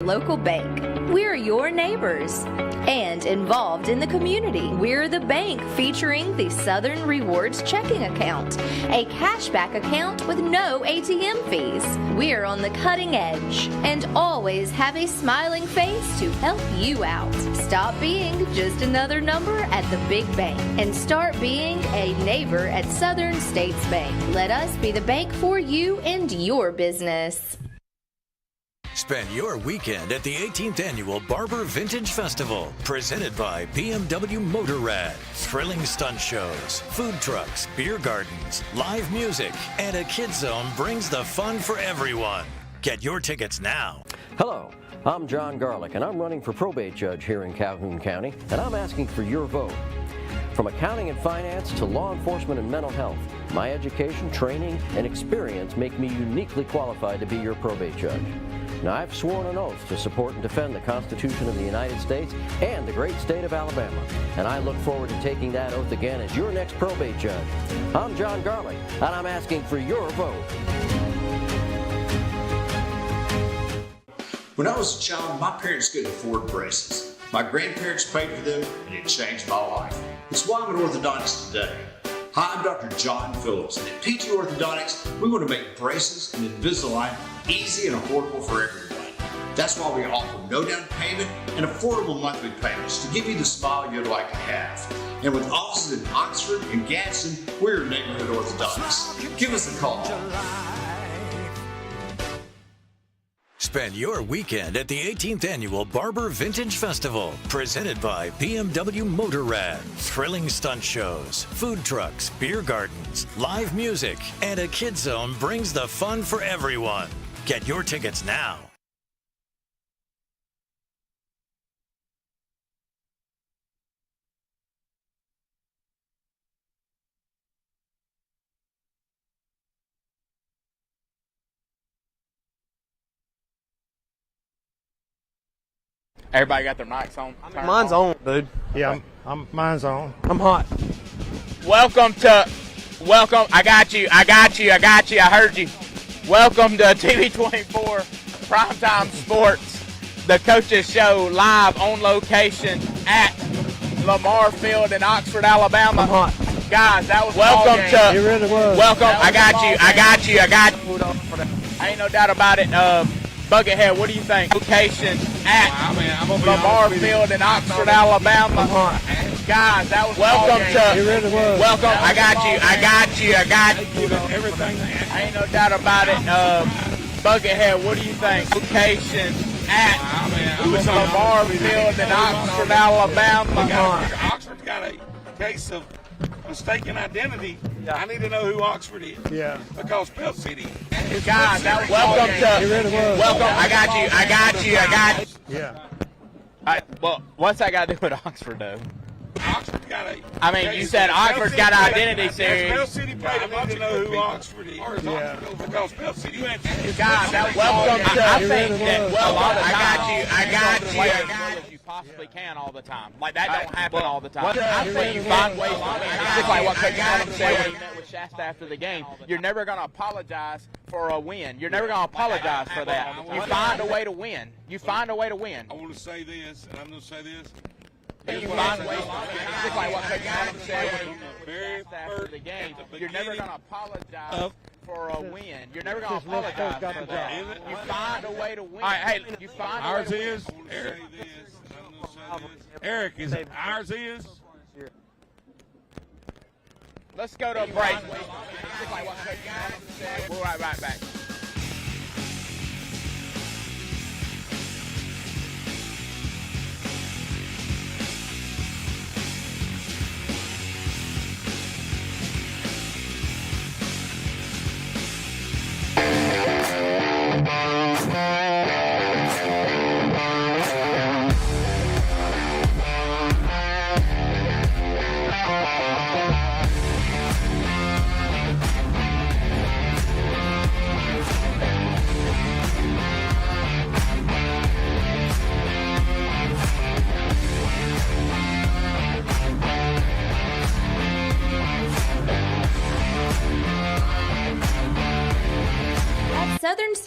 Local bank. We're your neighbors and involved in the community. We're the bank featuring the Southern Rewards checking account, a cashback account with no ATM fees. We're on the cutting edge and always have a smiling face to help you out. Stop being just another number at the big bank and start being a neighbor at Southern States Bank. Let us be the bank for you and your business. Spend your weekend at the 18th Annual Barber Vintage Festival, presented by BMW Motorrad. Thrilling stunt shows, food trucks, beer gardens, live music, and a kids zone brings the fun for everyone. Get your tickets now. Hello, I'm John Garlick, and I'm running for probate judge here in Calhoun County, and I'm asking for your vote. From accounting and finance to law enforcement and mental health, my education, training, and experience make me uniquely qualified to be your probate judge. Now, I've sworn an oath to support and defend the Constitution of the United States and the great state of Alabama, and I look forward to taking that oath again as your next probate judge. I'm John Garlick, and I'm asking for your vote. When I was a child, my parents couldn't afford braces. My grandparents paid for them, and it changed my life. It's why I'm an orthodontist today. Hi, I'm Dr. John Phillips, and at PT Orthodontics, we want to make braces and Invisalign easy and affordable for everyone. That's why we offer no down payment and affordable monthly payments to give you the smile you'd like to have. And with offices in Oxford and Gadsden, we're neighborhood orthodontics. Give us a call. Spend your weekend at the 18th Annual Barber Vintage Festival, presented by BMW Motorrad. Thrilling stunt shows, food trucks, beer gardens, live music, and a kids zone brings the fun for everyone. Get your tickets now. Everybody got their mics on? Mine's on, dude. Yeah, mine's on. I'm hot. Welcome. I got you, I heard you. Welcome to TV24 Primetime Sports, the coaches show live on location at Lamar Field in Oxford, Alabama. I'm hot. Guys, that was welcome to. It really was. Welcome. I got you. Ain't no doubt about it. Buckethead, what do you think? Location at Lamar Field in Oxford, Alabama. Guys, that was welcome to. It really was. Welcome. I got you. Everything. Ain't no doubt about it. Buckethead, what do you think? Location at Lamar Field in Oxford, Alabama. Oxford's got a case of mistaken identity. I need to know who Oxford is. Yeah. Because Pell City. Guys, welcome to. It really was. Welcome. I got you. Yeah. Well, what's that got to do with Oxford, though? Oxford's got a. I mean, you said Oxford's got an identity series. Pell City played a bunch of know who Oxford is. Yeah. Because Pell City. Guys, welcome to. I think that a lot of times, I got you. As you possibly can all the time. Like that don't happen all the time. I think you find ways to win. Just like what Coach Adams said when he met with Shasta after the game. You're never going to apologize for a win. You're never going to apologize for that. You find a way to win. I want to say this, and I'm going to say this. You find ways to win. Just like what Coach Adams said when he met with Shasta after the game. You're never going to apologize for a win. You're never going to apologize for that. You find a way to win. All right, hey, you find a way to win. Eric, is it ours is? Let's go to a break. We'll be right back.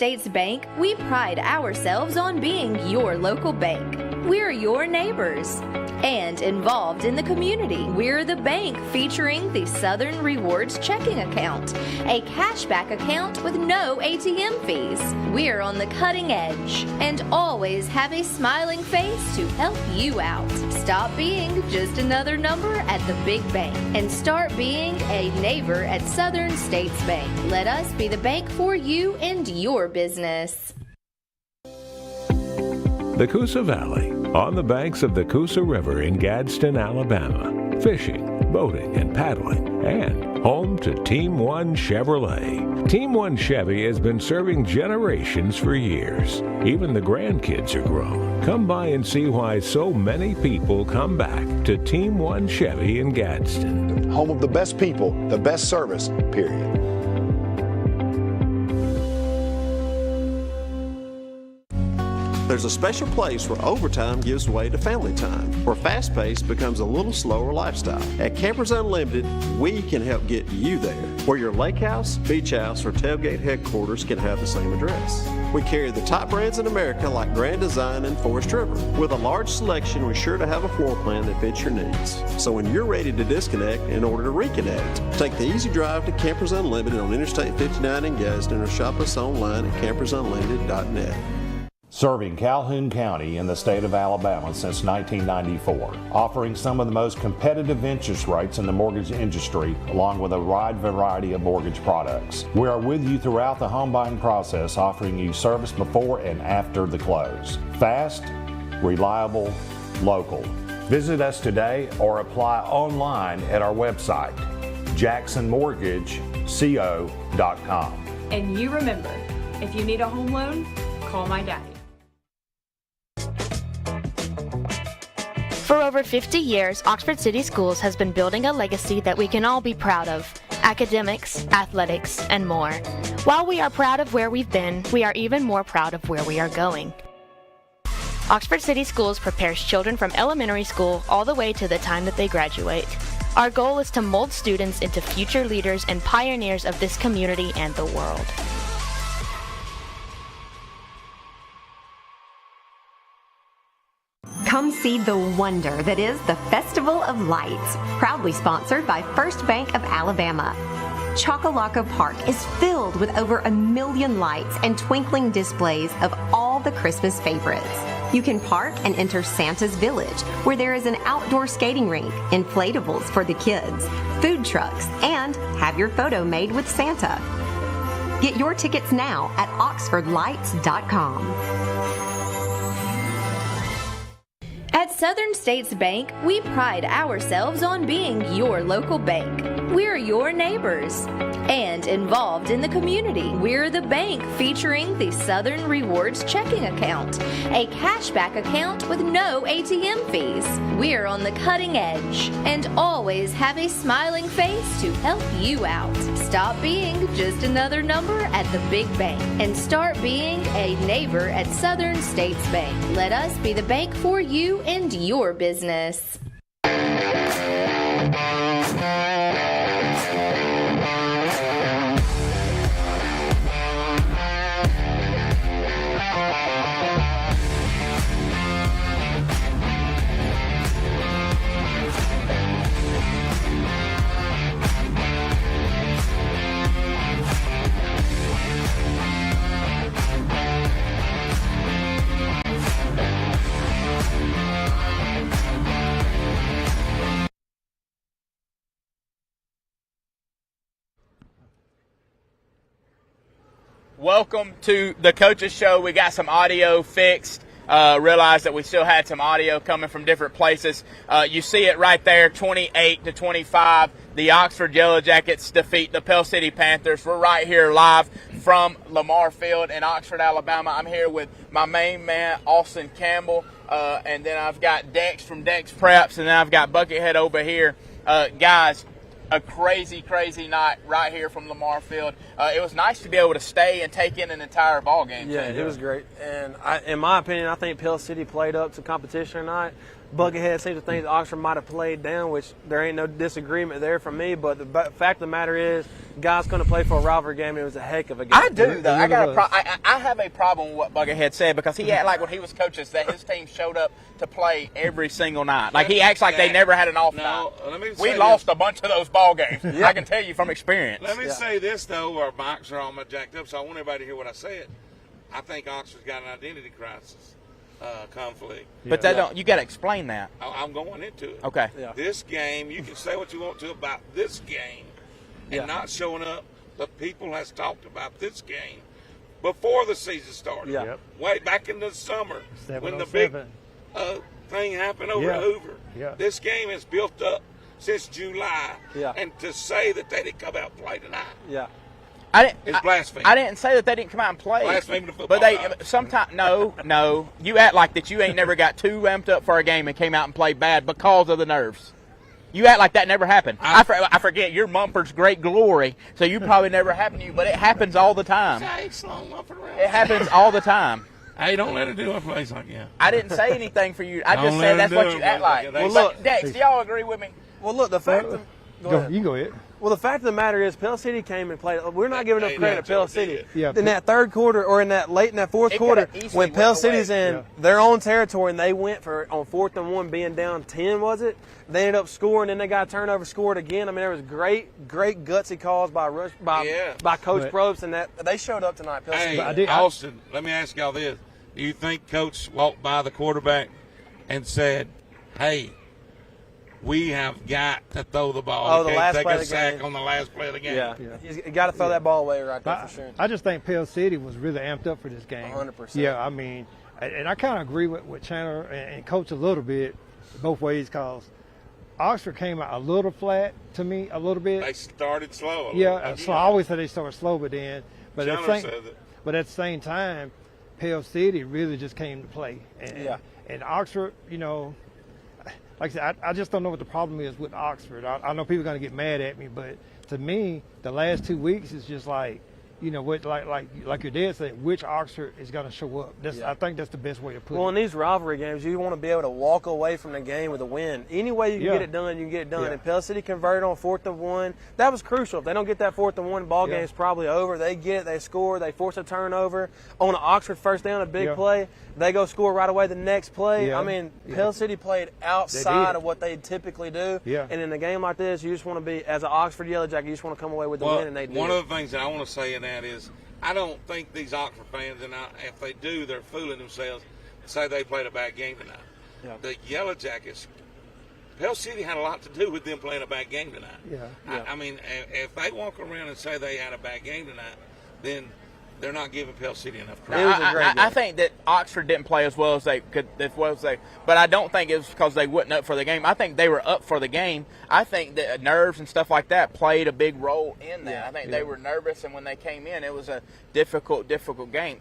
States Bank, we pride ourselves on being your local bank. We're your neighbors and involved in the community. We're the bank featuring the Southern Rewards checking account, a cashback account with no ATM fees. We're on the cutting edge and always have a smiling face to help you out. Stop being just another number at the big bank and start being a neighbor at Southern States Bank. Let us be the bank for you and your business. The Coosa Valley, on the banks of the Coosa River in Gadsden, Alabama. Fishing, boating, and paddling, and home to Team One Chevrolet. Team One Chevy has been serving generations for years. Even the grandkids are grown. Come by and see why so many people come back to Team One Chevy in Gadsden. Home of the best people, the best service, period. There's a special place where overtime gives way to family time, where fast pace becomes a little slower lifestyle. At Campers Unlimited, we can help get you there, where your lake house, beach house, or tailgate headquarters can have the same address. We carry the top brands in America like Grand Design and Forest River. With a large selection, we're sure to have a floor plan that fits your needs. So when you're ready to disconnect in order to reconnect, take the easy drive to Campers Unlimited on Interstate 59 in Gadsden or shop us online at campersunlimited.net. Serving Calhoun County in the state of Alabama since 1994, offering some of the most competitive interest rates in the mortgage industry, along with a wide variety of mortgage products. We are with you throughout the home buying process, offering you service before and after the close. Fast, reliable, local. Visit us today or apply online at our website, jacksonmortgageco.com. And you remember, if you need a home loan, call my daddy. For over 50 years, Oxford City Schools has been building a legacy that we can all be proud of. Academics, athletics, and more. While we are proud of where we've been, we are even more proud of where we are going. Oxford City Schools prepares children from elementary school all the way to the time that they graduate. Our goal is to mold students into future leaders and pioneers of this community and the world. Come see the wonder that is the Festival of Lights, proudly sponsored by First Bank of Alabama. Chocolaca Park is filled with over 1 million lights and twinkling displays of all the Christmas favorites. You can park and enter Santa's Village, where there is an outdoor skating rink, inflatables for the kids, food trucks, and have your photo made with Santa. Get your tickets now at oxfordlights.com. At Southern States Bank, we pride ourselves on being your local bank. We're your neighbors and involved in the community. We're the bank featuring the Southern Rewards checking account, a cashback account with no ATM fees. We're on the cutting edge and always have a smiling face to help you out. Stop being just another number at the big bank and start being a neighbor at Southern States Bank. Let us be the bank for you and your business. Welcome to the Coaches Show. We got some audio fixed. Realized that we still had some audio coming from different places. You see it right there, 28-25. The Oxford Yellow Jackets defeat the Pell City Panthers. We're right here live from Lamar Field in Oxford, Alabama. I'm here with my main man, Austin Campbell, and then I've got Dex from Dex Preps, and then I've got Buckethead over here. Guys, a crazy, crazy night right here from Lamar Field. It was nice to be able to stay and take in an entire ball game. Yeah, it was great. And in my opinion, I think Pell City played up to competition tonight. Buckethead seems to think that Oxford might have played down, which there ain't no disagreement there from me. But the fact of the matter is, guys going to play for a rivalry game, and it was a heck of a game. I do, though. I have a problem with what Buckethead said, because he acted like when he was coaches that his team showed up to play every single night. Like, he acts like they never had an off night. We lost a bunch of those ball games. Yeah. I can tell you from experience. Let me say this, though, our mics are all jacked up, so I want everybody to hear what I said. I think Oxford's got an identity crisis. Conflict. But that don't. You got to explain that. I'm going into it. Okay. Yeah. This game, you can say what you want to about this game, and not showing up. But people has talked about this game before the season started. Yeah. Way back in the summer when the big thing happened over Hoover. Yeah. This game has built up since July. Yeah. And to say that they didn't come out and play tonight. Yeah. It's blasphemy. I didn't say that they didn't come out and play. Blasphemy to football. But they sometimes no. You act like that you ain't never got too ramped up for a game and came out and played bad because of the nerves. You act like that never happened. I forget you're Mumford's great glory, so you probably never happened to you, but it happens all the time. It happens all the time. Hey, don't let her do a place like that. I didn't say anything for you. I just said that's what you act like. Well, look, Dex, do y'all agree with me? Well, look, the fact. You go ahead. Well, the fact of the matter is, Pell City came and played. We're not giving enough credit to Pell City. Yeah. In that third quarter, or in that fourth quarter, when Pell City's in their own territory and they went for on 4th and 1, being down 10, was it? They ended up scoring, then they got a turnover, scored again. I mean, there was great gutsy calls by Coach Probst, and that they showed up tonight. Pell City. Hey, Austin, let me ask y'all this: do you think Coach walked by the quarterback and said, "Hey, we have got to throw the ball. The last take play a of the sack game. on the last play of the game." Yeah. You got to throw that ball away right there for sure. I just think Pell City was really amped up for this game. 100%. Yeah, I mean, and I kind of agree with Chandler and Coach a little bit, both ways, because Oxford came out a little flat to me, a little bit. They started slow. So I always say they started slow, but at the same time, Pell City really just came to play. And Oxford, you know, like I said, I just don't know what the problem is with Oxford. I know people are going to get mad at me, but to me, the last 2 weeks is just like, you know, what like your dad said, which Oxford is going to show up. I think that's the best way to put it. Well, in these rivalry games, you want to be able to walk away from the game with a win. Any way you can get it done, you can get it done. Yeah. And Pell City converted on 4th and 1. That was crucial. If they don't get that 4th and 1, ball game's probably over. They get it, they score, they force a turnover. On an Oxford first down, a big play, they go score right away the next play. Yeah. I mean, Pell City played outside of what they typically do. Yeah. And in a game like this, you just want to be, as an Oxford Yellow Jacket, you just want to come away with the win, and they did. One of the things that I want to say in that is, I don't think these Oxford fans, and if they do, they're fooling themselves, say they played a bad game tonight. Yeah. The Yellow Jackets, Pell City had a lot to do with them playing a bad game tonight. I mean, if they walk around and say they had a bad game tonight, then they're not giving Pell City enough credit. I think that Oxford didn't play as well as they could, but I don't think it was because they wasn't up for the game. I think they were up for the game. I think that nerves and stuff like that played a big role in that. I think they were nervous, and when they came in, it was a difficult game.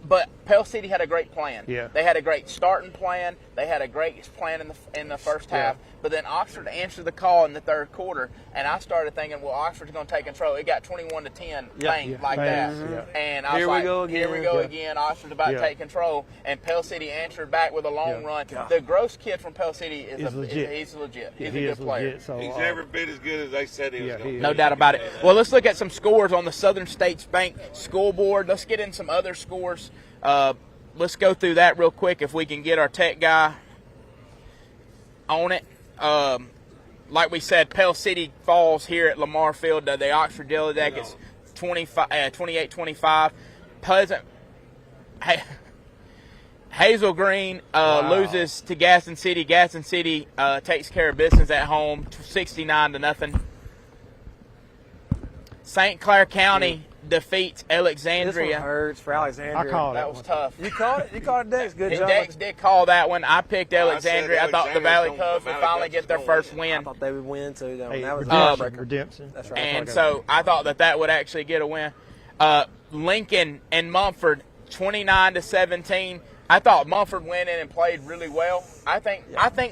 But Pell City had a great plan. Yeah. They had a great starting plan. They had a great plan in the first half. But then Oxford answered the call in the third quarter, and I started thinking, well, Oxford's going to take control. It got 21-10, like that. And I was here we go again. Oxford's about to take control, and Pell City answered back with a long run. The Gross kid from Pell City is legit. He's legit. He's a good player. He's every bit as good as they said he was going to be. No doubt about it. Well, let's look at some scores on the Southern States Bank scoreboard. Let's get in some other scores. Let's go through that real quick if we can get our tech guy on it. Like we said, Pell City falls here at Lamar Field. The Oxford Yellow Jackets 28-25. Pleasant Hazel Green loses to Gaston City. Gaston City takes care of business at home, 69-0. St. Clair County defeats Alexandria. This one hurts for Alexandria. I called that was tough. You called it? You called it, Dex. Good job. Dex did call that one. I picked Alexandria. I thought the Valley Cubs would finally get their first win. I thought they would win, too. That was Redemption. That's right. And so I thought that would actually get a win. Lincoln and Mumford, 29-17. I thought Mumford went in and played really well. I think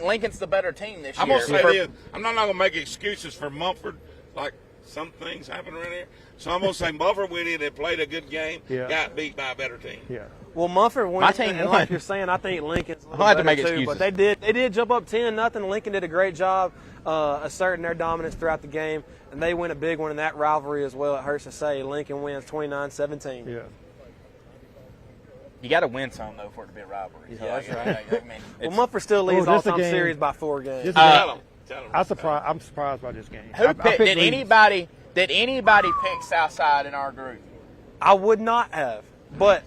Lincoln's the better team this year. I'm going to say this. I'm not going to make excuses for Mumford. Like some things happen around here. So I'm going to say Mumford went in and played a good game, got beat by a better team. Yeah. Well, Mumford won, and like you're saying, I think Lincoln's a little better make too. excuses. But they did jump up 10-0. Lincoln did a great job asserting their dominance throughout the game, and they win a big one in that rivalry as well. It hurts to say Lincoln wins 29-17. Yeah. You got to win some though for it to be a rivalry. So Yeah, that's right. Well, Mumford still leads this all-time game- series by 4 games. Tell them. I'm surprised by this game. Who picked? Did anybody pick Southside in our group? I would not have, but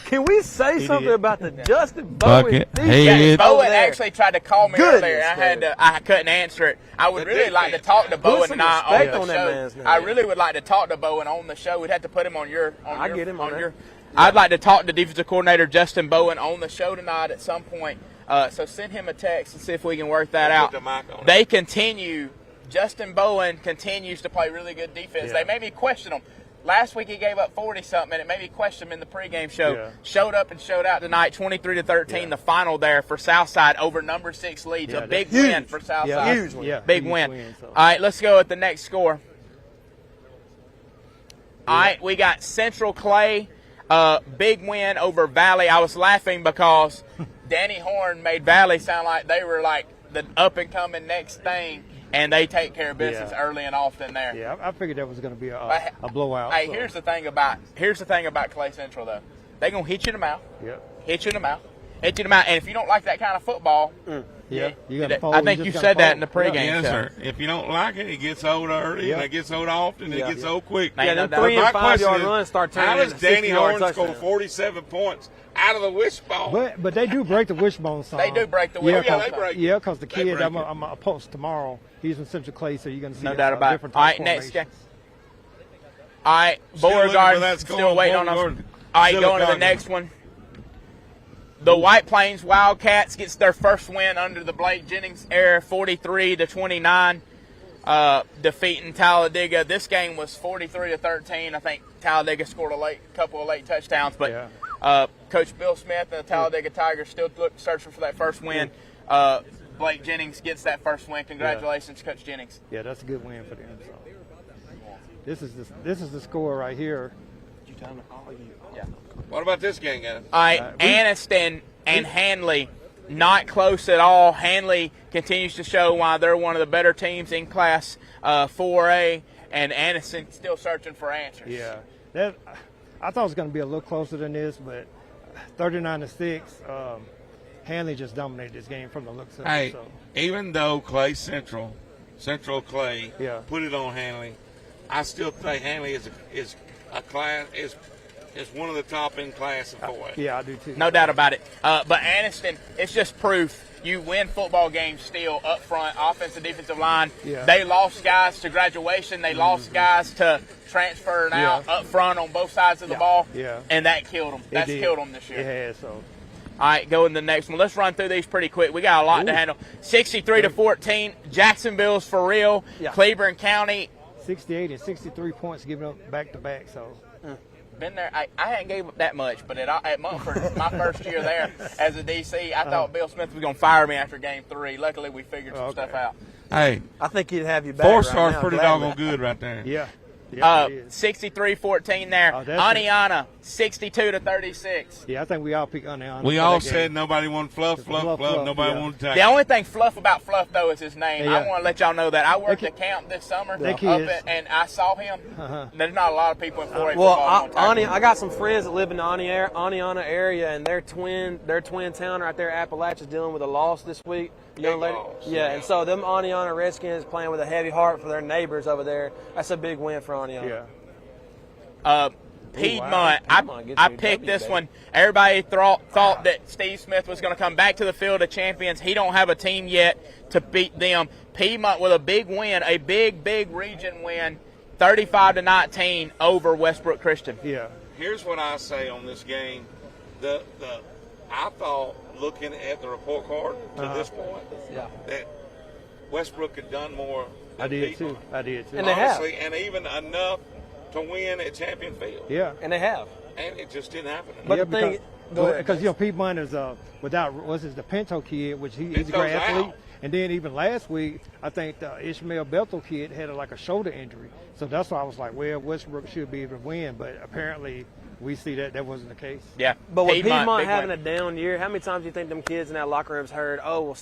can we say something did. about the Justin Bowen Bucket defense head. over Bowen there? actually tried to call me Goodness, earlier, and I couldn't answer it. I would The really like to defense, talk to Put Bowen some and I respect on on the that show. man's name. I really would like to talk to Bowen on the show. We'd have to put him on your. I get him on there. I'd like to talk to defensive coordinator Justin Bowen on the show tonight at some point. So send him a text and see if we can work that out. Put the mic on They continue. Justin Bowen continues to play really good defense. They made me question him. Last week he gave up 40-something, and it made me question him in the pregame show. Yeah. Showed up and showed out tonight, 23-13, the final there for Southside over number 6 Leeds. Yeah, A big huge. win for Southside. Yeah, Huge win. Yeah, Big huge win. so. All right, let's go at the next score. All right, we got Central Clay, big win over Valley. I was laughing because Danny Horn made Valley sound like they were like the up-and-coming next thing, and they take care of business early and often there. Yeah, I figured that was going to be a blowout. Hey, so. here's the thing about Clay Central though. They're gonna hit you in the mouth. Yep. Hit you in the mouth. Hit you in the mouth. And if you don't like that kind of football, Yeah, you gotta fold, I think you just said gotta that in the fold. pregame Yes, show. sir. If you don't like it, it gets old early, and it gets old often, and it gets old quick. Yeah, them no 3 My and 5 question yard is, runs start turning how does into Danny 60-yard Horn score touchdowns. 47 points out of the wishbone? But they do break the wishbone song. They do break the wishbone. Yeah, they break it. Yeah, because the They kid break I'm going to post tomorrow, he's in Central Clay, so you're going to see No doubt about it. different All type right, next game. formations. All right, Still looking for Beauregard that score still on waiting on us. Beauregard. All right, Still going to the a next one. The White Plains Wildcats gets their first win under the Blake Jennings era, 43-29, defeating Talladega. This game was 43-13. I think Talladega scored a couple of late touchdowns, but Coach Bill Smith and the Talladega Tigers still searching for that first win. Blake Jennings gets that first win. Congratulations, Coach Jennings. Yeah, that's a good win for them. So. This is the score right here. Yeah. What about this game, guys? All right, Anniston and Hanley, not close at all. Hanley continues to show why they're one of the better teams in Class 4A, and Anniston still searching for answers. Yeah, I thought it was going to be a little closer than this, but 39-6, Hanley just dominated this game from the looks of Hey, it. So. even though Clay Central Clay, Yeah. put it on Hanley, I still think Hanley is a class is one of the top in class of 4A. Yeah, I do too. No doubt about it. But Anniston, it's just proof you win football games still up front, offensive, defensive line. Yeah. They lost guys to graduation. They lost guys to transferring out up front on both sides of the ball. Yeah. And that killed them. That's did. killed them this year. It has, so. All right, go in the next one. Let's run through these pretty quick. We got a lot to handle. 63-14, Jacksonville's for real. Yeah. Cleveland County. 68 and 63 points given up back-to-back, so. Been there. I hadn't gave up that much, but at Mumford, my first year there as a DC, I thought Bill Smith was going to fire me after game 3. Luckily, we figured some stuff out. Hey, I think he'd have you back. 4-star's right now, pretty gladly. doggone good right there. Yeah. 63-14 there. Aniana, 62-36. Yeah, I think we all picked Aniana. We all said nobody wanted fluff. Nobody wanted tackle. The only thing fluff about Fluff, though, is his name. Yeah. I want to let y'all know that. I worked at camp this summer, and I saw him. There's not a lot of people in 4A football. I got some friends that live in the Aniana area, and their twin town right there, Appalachia's dealing with a loss this week. Young lady. Yeah, and so them Aniana Redskins playing with a heavy heart for their neighbors over there. That's a big win for Aniana. Yeah. Piedmont, I picked this one. Everybody thought that Steve Smith was going to come back to the field of champions. He don't have a team yet to beat them. Piedmont with a big win, a big region win, 35-19 over Westbrook Christian. Yeah. Here's what I say on this game. I thought, looking at the report card to this point, that Westbrook had done more than I did Piedmont. too. And they have. Honestly, and even enough to win at Champion Field. Yeah. And they have. And it just didn't happen. But yeah, the thing, because Piedmont is without the Pinto kid, which he's a great Pinto's athlete, out. And then even last week, I think the Ishmael Bethel kid had like a shoulder injury. So that's why I was like, well, Westbrook should be able to win. But apparently we see that wasn't the case. Yeah. But with Piedmont having a down year, how many times do you think them kids in that locker room's heard, oh, well,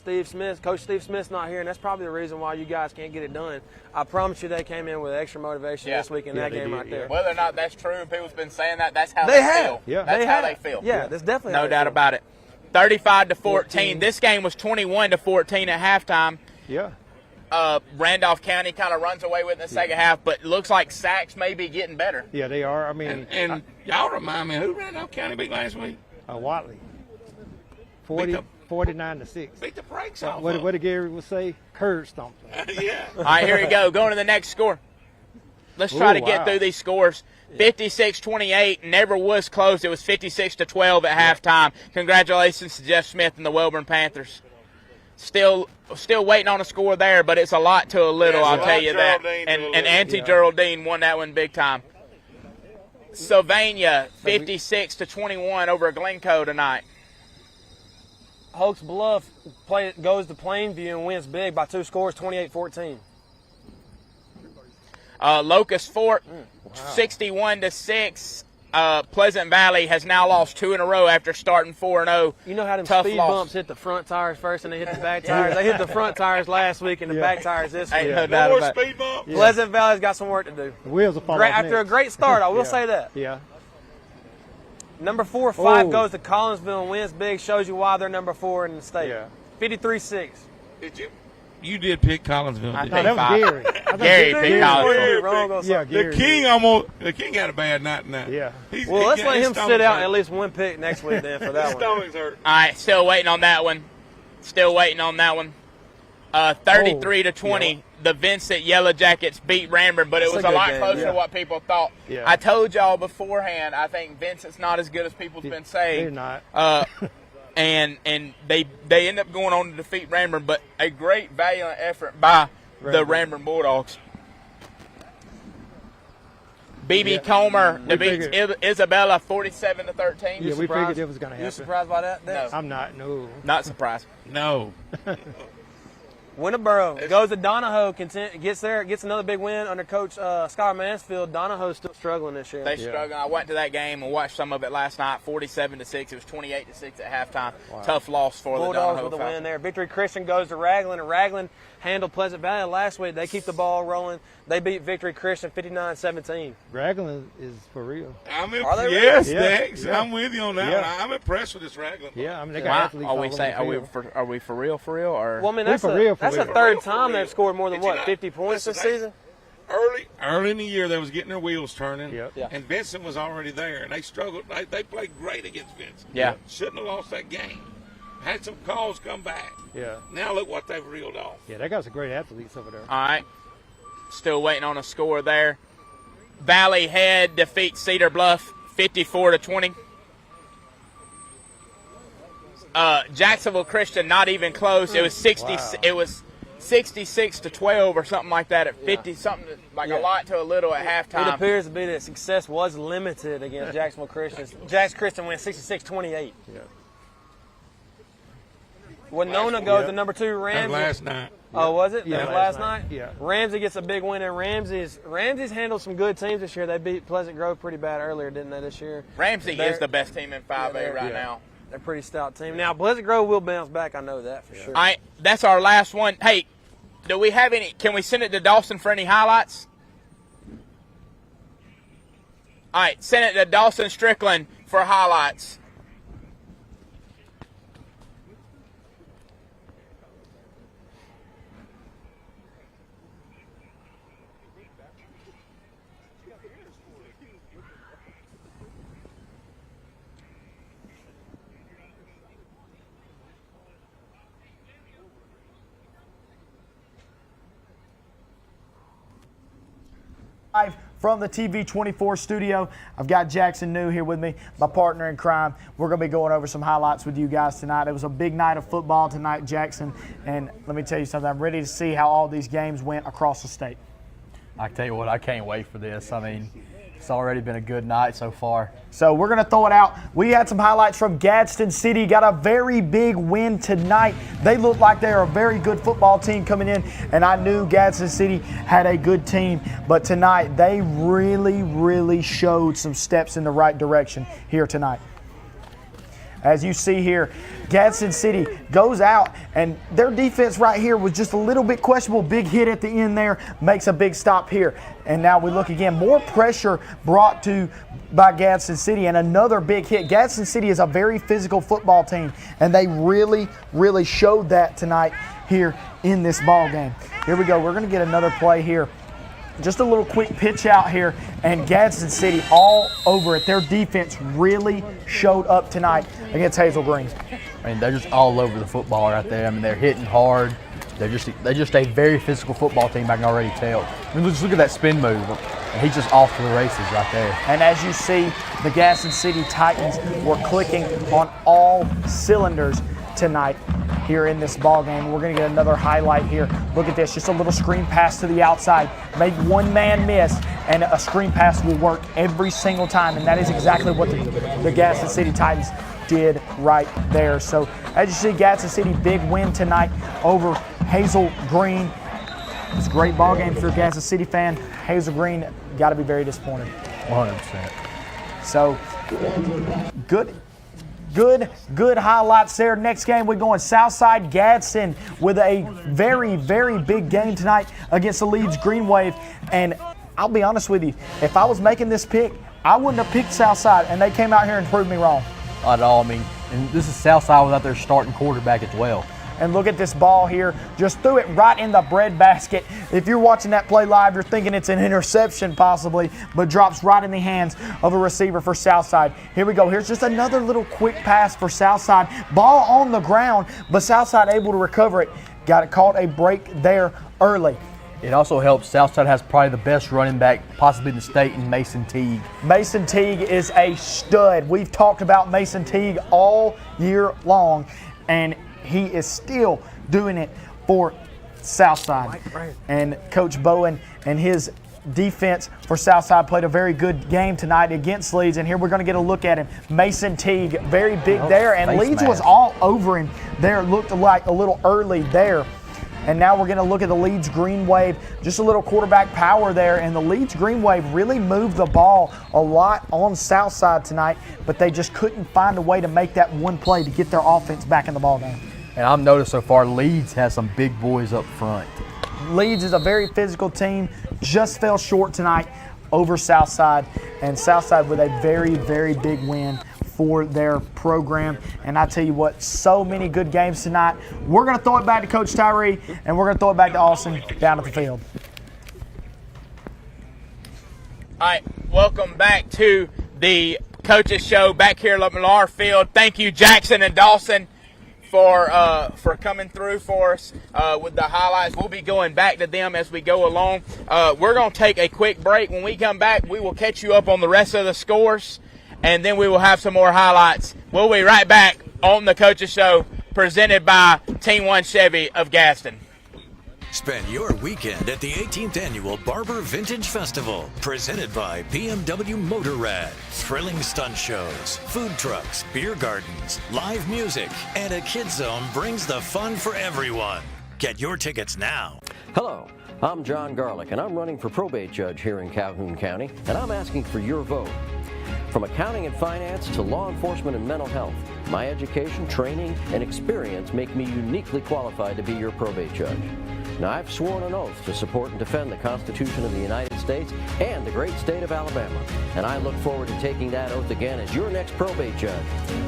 Coach Steve Smith's not here, and that's probably the reason why you guys can't get it done. I promise you they came in with extra motivation this week in that game right there. Whether or not that's true, and people's been saying that, that's how they feel. Yeah. That's how they feel. Yeah, that's definitely no doubt about it. 35-14. This game was 21-14 at halftime. Yeah. Randolph County kind of runs away with it in the second half, but it looks like Sachs may be getting better. Yeah, they are. I mean, and y'all remind me, who Randolph County beat last week? Watley. 49-6. Beat the brakes off. What did Gary would say? Curve stomp. Yeah. All right, here we go. Going to the next score. Let's try to get through these scores. 56-28, never was close. It was 56-12 at halftime. Congratulations to Jeff Smith and the Welborn Panthers. Still waiting on a score there, but it's a lot to a little, I'll tell you that. And Auntie Geraldine won that one big time. Sylvania, 56-21 over Glencoe tonight. Oaks Bluff goes to Plainview and wins big by 2 scores, 28-14. Locust Fort, 61-6. Pleasant Valley has now lost 2 in a row after starting 4-0. You know how them Tough speed loss. bumps hit the front tires first and they hit the back tires? They hit the front tires last week and the back tires this week. No doubt more about it. speed bumps. Pleasant Valley's got some work to do. The wheels will fall off After a next. great start, I will say that. Yeah. Number 4-5 goes to Collinsville and wins big. Shows you why they're number 4 in the state. Yeah. 53-6. Did you? You did pick Collinsville. I Didn't think you? That was Gary. Gary picked Collinsville. Wrong The King had a bad night tonight. Yeah. Well, let's let him sit out at least one pick next week then for that His one. stomach's hurt. All right, still waiting on that one. 33-20. The Vincent Yellow Jackets beat Ranburn, but it was a lot closer to what people thought. Yeah. I told y'all beforehand, I think Vincent's not as good as people's been saying. They're not. And they end up going on to defeat Ranburn, but a great valiant effort by the Ranburn Bulldogs. B.B. Comer defeats Isabella 47-13. Yeah, we figured it was going to happen. You surprised by that? No. I'm not. No. Not surprised. No. Winterboro goes to Donahoe, gets another big win under Coach Scott Mansfield. Donahoe's still struggling this year. They struggling. I went to that game and watched some of it last night. 47-6. It was 28-6 at halftime. Wow. Tough loss for Bulldogs the Donahoe with a Falcons. win there. Victory Christian goes to Raglan, and Raglan handled Pleasant Valley last week. They keep the ball rolling. They beat Victory Christian 59-17. Raglan is for real. Yes, Yeah. Dex. Yeah. I'm with you on that Yeah. one. I'm impressed with this Raglan. Yeah, I mean, they got athletes all over the field. Are we for real, or? Well, I mean, We're that's for real, the real. third time they've scored more than, Did you what, not- 50 points this listen, season? Early in the year, they was getting their wheels turning, Yep. Yeah. and Vincent was already there, and they struggled. They played great against Vincent. Yeah. Shouldn't have lost that game. Had some calls come back. Yeah. Now look what they've reeled off. Yeah, they got some great athletes over there. All right. Still waiting on a score there. Valley Head defeats Cedar Bluff 54-20. Jacksonville Christian not even close. It was 60. Wow. It was 66-12 or something like that at 50 something like a lot to a little at It halftime. appears to be that success was limited against Jacksonville Christian. Jax Christian went 66-28. Yeah. Winona goes to number 2, Ramsey. Last night. Oh, was it? Yeah, That was last night? Yeah. Ramsey gets a big win, and Ramsey's handled some good teams this year. They beat Pleasant Grove pretty bad earlier, didn't they, this year? Ramsey is the best team in 5A they're- right now. They're a pretty stout team. Now, Pleasant Grove will bounce back. I know that for sure. All right, that's our last one. Hey, do we have any? Can we send it to Dawson for any highlights? All right, send it to Dawson Strickland for highlights. Live from the TV24 studio. I've got Jackson New here with me, my partner in crime. We're going to be going over some highlights with you guys tonight. It was a big night of football tonight, Jackson, and let me tell you something. I'm ready to see how all these games went across the state. I tell you what, I can't wait for this. I mean, It's already been a good night so far. So we're going to throw it out. We had some highlights from Gadsden City. Got a very big win tonight. They look like they're a very good football team coming in, and I knew Gadsden City had a good team. But tonight, they really, really showed some steps in the right direction here tonight. As you see here, Gadsden City goes out, and their defense right here was just a little bit questionable. Big hit at the end there, makes a big stop here. And now we look again, more pressure brought to by Gadsden City, and another big hit. Gadsden City is a very physical football team, and they really, really showed that tonight here in this ball game. Here we go. We're going to get another play here. Just a little quick pitch out here, and Gadsden City all over it. Their defense really showed up tonight against Hazel Green. I mean, they're just all over the football right there. I mean, they're hitting hard. They're just a very physical football team, I can already tell. I mean, just look at that spin move. And he's just off to the races right there. And as you see, the Gadsden City Titans were clicking on all cylinders tonight here in this ball game. We're going to get another highlight here. Look at this, just a little screen pass to the outside. Make one man miss, and a screen pass will work every single time, and that is exactly what the Gadsden City Titans did right there. So as you see, Gadsden City, big win tonight over Hazel Green. It's a great ball game if you're a Gadsden City fan. Hazel Green got to be very disappointed. 100%. So good highlights there. Next game, we're going Southside Gadsden with a very, very big game tonight against the Leeds Green Wave. And I'll be honest with you, if I was making this pick, I wouldn't have picked Southside, and they came out here and proved me wrong. Not at all. I mean, and this is Southside without their starting quarterback as well. And look at this ball here. Just threw it right in the breadbasket. If you're watching that play live, you're thinking it's an interception possibly, but drops right in the hands of a receiver for Southside. Here we go. Here's just another little quick pass for Southside. Ball on the ground, but Southside able to recover it. Got it, caught a break there early. It also helps. Southside has probably the best running back possibly in the state in Mason Teague. Mason Teague is a stud. We've talked about Mason Teague all year long, and he is still doing it for Southside. And Coach Bowen and his defense for Southside played a very good game tonight against Leeds. And here we're going to get a look at him. Mason Teague, very big there. And Leeds was all over him there. It looked like a little early there. And now we're going to look at the Leeds Green Wave. Just a little quarterback power there. And the Leeds Green Wave really moved the ball a lot on Southside tonight, but they just couldn't find a way to make that one play to get their offense back in the ball game. And I've noticed so far Leeds has some big boys up front. Leeds is a very physical team. Just fell short tonight over Southside. And Southside with a very, very big win for their program. And I tell you what, so many good games tonight. We're going to throw it back to Coach Tyree, and we're going to throw it back to Austin down at the field. All right, welcome back to the Coaches Show back here at Millar Field. Thank you, Jackson and Dawson, for coming through for us with the highlights. We'll be going back to them as we go along. We're going to take a quick break. When we come back, we will catch you up on the rest of the scores, and then we will have some more highlights. We'll be right back on the Coaches Show presented by Team 1 Chevy of Gadsden. Spend your weekend at the 18th Annual Barber Vintage Festival, presented by BMW Motorrad. Thrilling stunt shows, food trucks, beer gardens, live music, and a kids zone brings the fun for everyone. Get your tickets now. Hello, I'm John Garlick, and I'm running for probate judge here in Calhoun County, and I'm asking for your vote. From accounting and finance to law enforcement and mental health, my education, training, and experience make me uniquely qualified to be your probate judge. Now, I've sworn an oath to support and defend the Constitution of the United States and the great state of Alabama, and I look forward to taking that oath again as your next probate judge.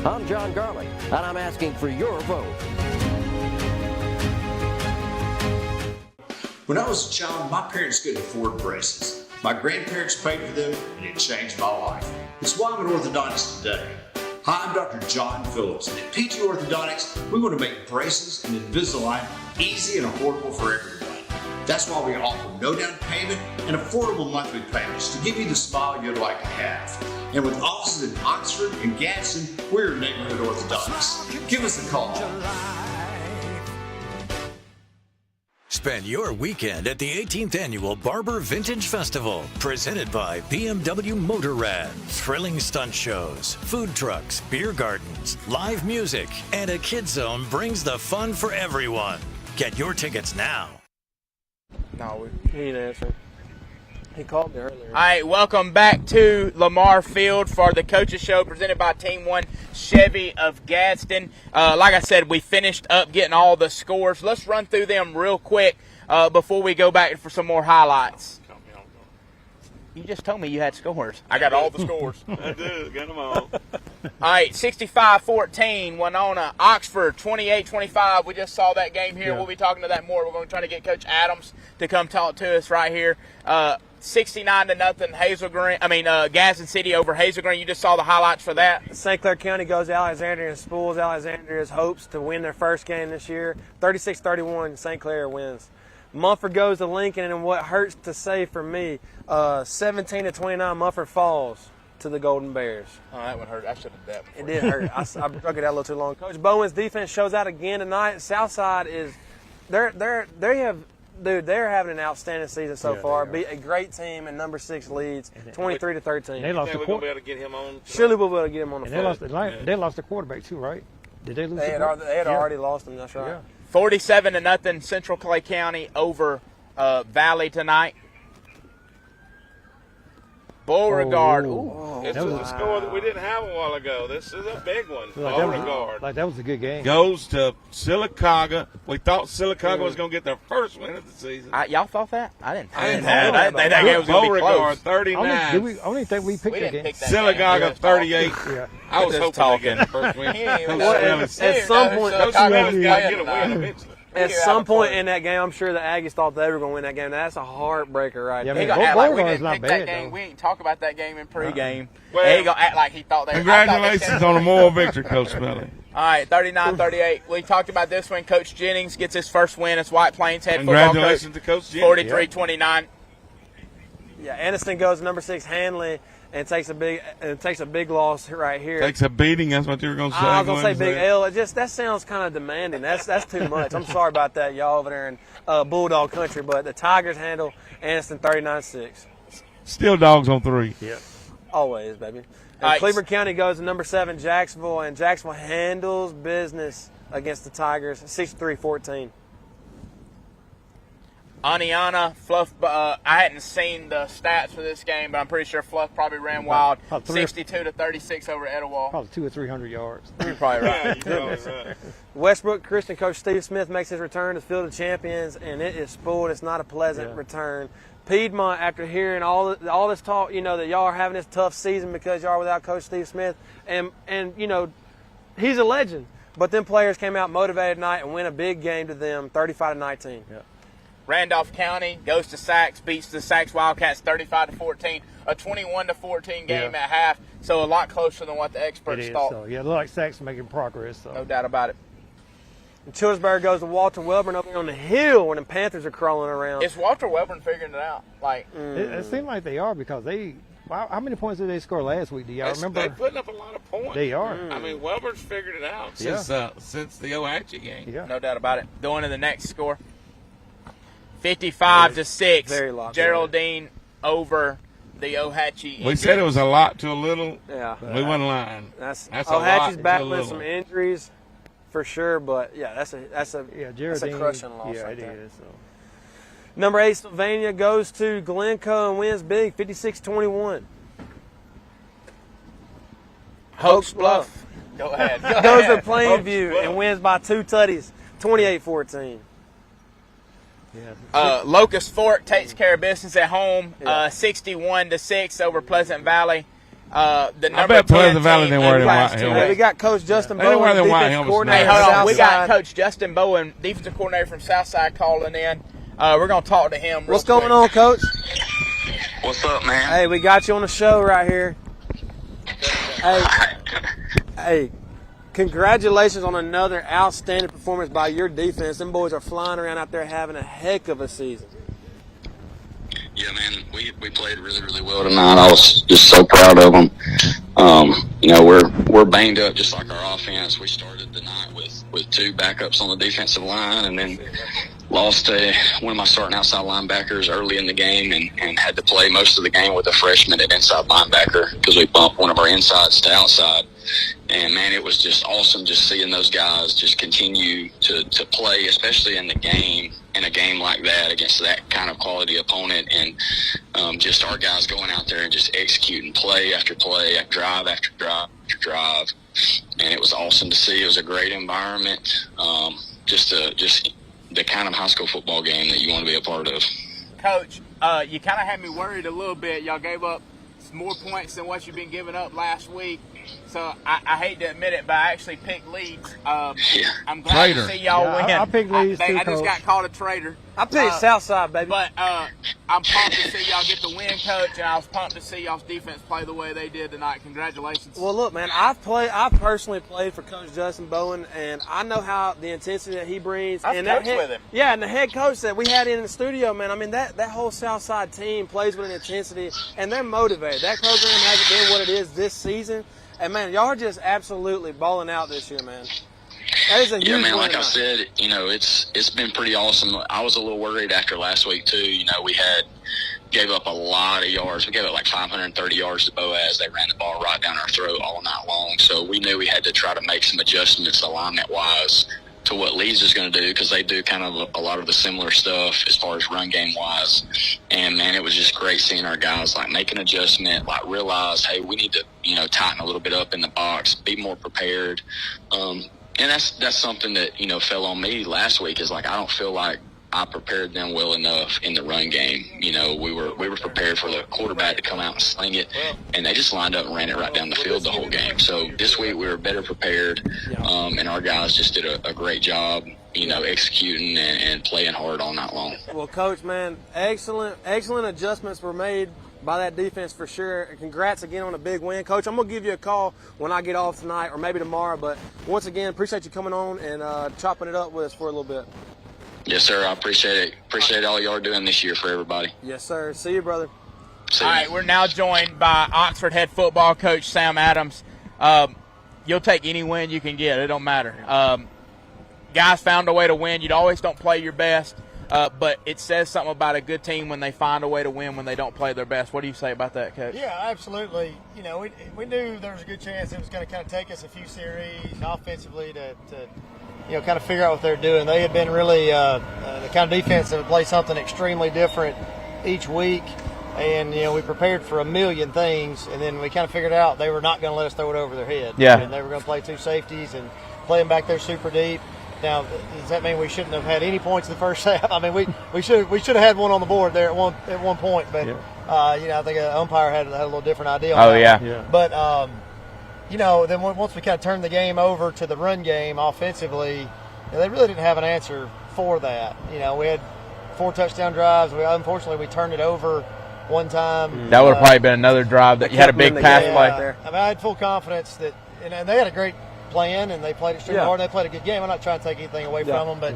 I'm John Garlick, and I'm asking for your vote. When I was a child, my parents couldn't afford braces. My grandparents paid for them, and it changed my life. It's why I'm an orthodontist today. Hi, I'm Dr. John Phillips, and at PT Orthodontics, we want to make braces and Invisalign easy and affordable for everyone. That's why we offer no down payment and affordable monthly payments to give you the smile you'd like to have. And with offices in Oxford and Gadsden, we're neighborhood orthodontics. Give us a call. Spend your weekend at the 18th Annual Barber Vintage Festival, presented by BMW Motorrad. Thrilling stunt shows, food trucks, beer gardens, live music, and a kid zone brings the fun for everyone. Get your tickets now. No, he didn't answer. He called me earlier. All right, welcome back to Lamar Field for the Coaches Show presented by Team 1 Chevy of Gadsden. Like I said, we finished up getting all the scores. Let's run through them real quick before we go back for some more highlights. You just told me you had scores. I got all the scores. I do. Got them all. All right, 65-14, Winona. Oxford, 28-25. We just saw that game here. Yeah. We'll be talking to that more. We're going to try to get Coach Adams to come talk to us right here. 69-0, Gadsden City over Hazel Green. You just saw the highlights for that. St. Clair County goes to Alexandria and spools Alexandria's hopes to win their first game this year. 36-31, St. Clair wins. Mumford goes to Lincoln, and what hurts to say for me, 17-29, Mumford falls to the Golden Bears. Oh, that one hurt. I should have that before. It did hurt. I drug it out a little too long. Coach Bowen's defense shows out again tonight. Southside is they're having an outstanding season so far. Beat a great team and number 6 leads, 23-13. They lost the We're going to be able to get him on. Surely we'll be able to get him on the and field. they lost the quarterback too, right? Did they lose? They had already lost him. That's right. Yeah. 47-0, Central Clay County over Valley tonight. Beauregard. This is a score that we didn't have a while ago. This is a big one. Beauregard. That was a good game. Goes to Sylacauga. We thought Sylacauga was going to get their first win of the season. Y'all thought that? I didn't. That game was going to be close. 39. Only think we picked that game. Sylacauga 38. Yeah. I was hoping to get the first win. At some point, Coach Smith's got to get a win eventually. At some point in that game, I'm sure the Aggies thought they were going to win that game. That's a heartbreaker right there. He gonna act like we didn't pick that game. We ain't talk about that game in pregame. He gonna act like he thought they. Congratulations on a moral victory, Coach Smelly. All right, 39-38. We talked about this one. Coach Jennings gets his first win as White Plains head football coach. Congratulations to Coach Jennings. 43-29. Yeah, Aniston goes to number 6 Hanley and takes a big loss right here. Takes a beating. That's what you were going to say. I was going to say big L. That sounds kind of demanding. That's too much. I'm sorry about that, y'all over there in Bulldog Country. But the Tigers handle Aniston 39-6. Still dogs on 3. Yeah, always, baby. And Cleveland County goes to number 7 Jacksonville, and Jacksonville handles business against the Tigers 63-14. Aniana, Fluff, I hadn't seen the stats for this game, but I'm pretty sure Fluff probably ran wild. 62-36 over Etowah. Probably 200 or 300 yards. You're probably right. Westbrook Christian coach Steve Smith makes his return to Field of Champions, and it is spoiled. It's not a pleasant return. Piedmont, after hearing all this talk, that y'all are having this tough season because y'all are without Coach Steve Smith, and he's a legend. But them players came out motivated tonight and win a big game to them, 35-19. Yeah. Randolph County goes to Sachs, beats the Sachs Wildcats 35-14, a 21-14 game at half, so a lot closer than what the experts thought. So, yeah, it looked like Sachs making progress. So. No doubt about it. And Childersburg goes to Walter Wellborn over there on the hill when the Panthers are crawling around. Is Walter Wellborn figuring it out? It seems like they are because how many points did they score last week? Do y'all remember? They're putting up a lot of points. They are. I mean, Wellborn's figured it out since the Ohatchee game. Yeah. No doubt about it. Going to the next score. 55-6. Geraldine over the Ohatchee. We said it was a lot to a little. Yeah. We wasn't lying. That's Ohatchee's battling some injuries for sure, but that's a crushing loss. Yeah, right it there. is. So. Number 8 Sylvania goes to Glencoe and wins big, 56-21. Hoax Bluff. Go ahead. Goes to Plainview and wins by 2 tutties, 28-14. Locust Fork takes care of business at home, 61-6 over Pleasant Valley. I bet Pleasant Valley didn't wear them white helmets. We got Coach Justin They didn't wear Bowen, them white defensive helmets. coordinator. Hey, hold on. from We got Southside. Coach Justin Bowen, defensive coordinator from Southside, calling in. We're going to talk to him real What's going quick. on, Coach? What's up, man? Hey, we got you on the show right here. Hey, congratulations on another outstanding performance by your defense. Them boys are flying around out there having a heck of a season. Yeah, man, we played really, really well tonight. I was just so proud of them. We're banged up just like our offense. We started the night with 2 backups on the defensive line, and then lost one of my starting outside linebackers early in the game and had to play most of the game with a freshman at inside linebacker because we bumped one of our insides to outside. And, man, it was just awesome just seeing those guys just continue to play, especially in a game like that against that kind of quality opponent. And just our guys going out there and just executing play after play, drive after drive after drive. And it was awesome to see. It was a great environment. Just the kind of high school football game that you want to be a part of. Coach, you kind of had me worried a little bit. Y'all gave up more points than what you've been giving up last week. So I hate to admit it, but I actually picked Leeds. I'm glad to see y'all win. I picked Leeds too, I just got called a traitor. I picked Southside, baby. But I'm pumped to see y'all get the win, Coach, and I was pumped to see y'all's defense play the way they did tonight. Congratulations. Well, look, man, I've personally played for Coach Justin Bowen, and I know how the intensity that he brings. I've coached with him. Yeah, and the head coach that we had in the studio, man, I mean, that whole Southside team plays with an intensity, and they're motivated. That program hasn't been what it is this season. And, man, y'all are just absolutely balling out this year, man. That is a huge man, like win. I said, it's been pretty awesome. I was a little worried after last week, too. We gave up a lot of yards. We gave up like 530 yards to Boaz. They ran the ball right down our throat all night long. So we knew we had to try to make some adjustments alignment-wise to what Leeds is going to do because they do kind of a lot of the similar stuff as far as run game-wise. And, man, it was just great seeing our guys, make an adjustment, realize, hey, we need to, tighten a little bit up in the box, be more prepared. And that's something that, fell on me last week is, I don't feel like I prepared them well enough in the run game. We were prepared for the quarterback to come out and sling it, and they just lined up and ran it right down the field the whole game. So this week we were better prepared, and our guys just did a great job, executing and playing hard all night long. Well, Coach, man, excellent adjustments were made by that defense for sure. And congrats again on a big win. Coach, I'm going to give you a call when I get off tonight or maybe tomorrow. But once again, appreciate you coming on and chopping it up with us for a little bit. Yes, sir. I appreciate it. Appreciate all y'all are doing this year for everybody. Yes, sir. See you, brother. All right, we're now joined by Oxford head football coach Sam Adams. You'll take any win you can get. It don't matter. Guys found a way to win. You always don't play your best. But it says something about a good team when they find a way to win when they don't play their best. What do you say about that, Coach? Yeah, absolutely. We knew there was a good chance it was going to kind of take us a few series offensively to kind of figure out what they're doing. They had been really the kind of defense that would play something extremely different each week. And, we prepared for a million things, and then we kind of figured out they were not going to let us throw it over their head. Yeah. And they were going to play two safeties and play them back there super deep. Now, does that mean we shouldn't have had any points in the first half? I mean, we should have had one on the board there at one point, but I think an umpire had a little different idea on that. Yeah. But then once we kind of turned the game over to the run game offensively, they really didn't have an answer for that. We had 4 touchdown drives. Unfortunately, we turned it over one time. That would have probably been another drive that you had a big pass play there. I mean, I had full confidence that, and they had a great plan, and they played extremely hard. They played a good game. I'm not trying to take anything away from them, but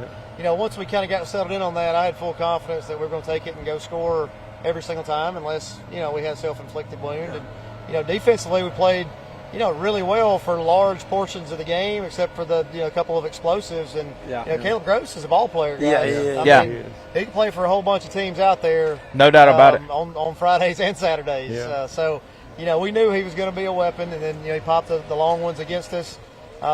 once we kind of got settled in on that, I had full confidence that we were going to take it and go score every single time, unless we had a self-inflicted wound. And defensively, we played really well for large portions of the game, except for the couple of explosives. And Caleb Gross is a ball player, guys. I mean, he can play for a whole bunch of teams out there. No doubt about it. On Fridays and Saturdays. Yeah. So we knew he was going to be a weapon, and then he popped the long ones against us. We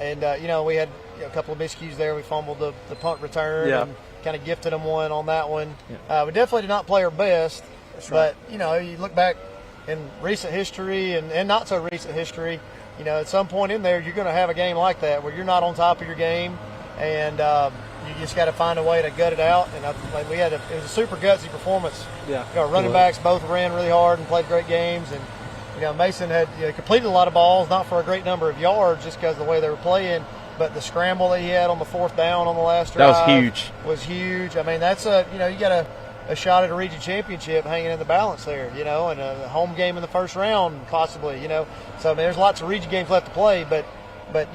had a couple of miscues there. We fumbled the punt return and kind of gifted them one on that one. We definitely did not play our best. That's right. But, you look back in recent history and not so recent history, at some point in there, you're going to have a game like that where you're not on top of your game, and you just got to find a way to gut it out. And it was a super gutsy performance. Yeah. Running backs both ran really hard and played great games, and Mason had completed a lot of balls, not for a great number of yards just because of the way they were playing, but the scramble that he had on the 4th down on the last drive was huge. I mean, that's you got a shot at a region championship hanging in the balance there, and a home game in the first round possibly, So, I mean, there's lots of region games left to play, but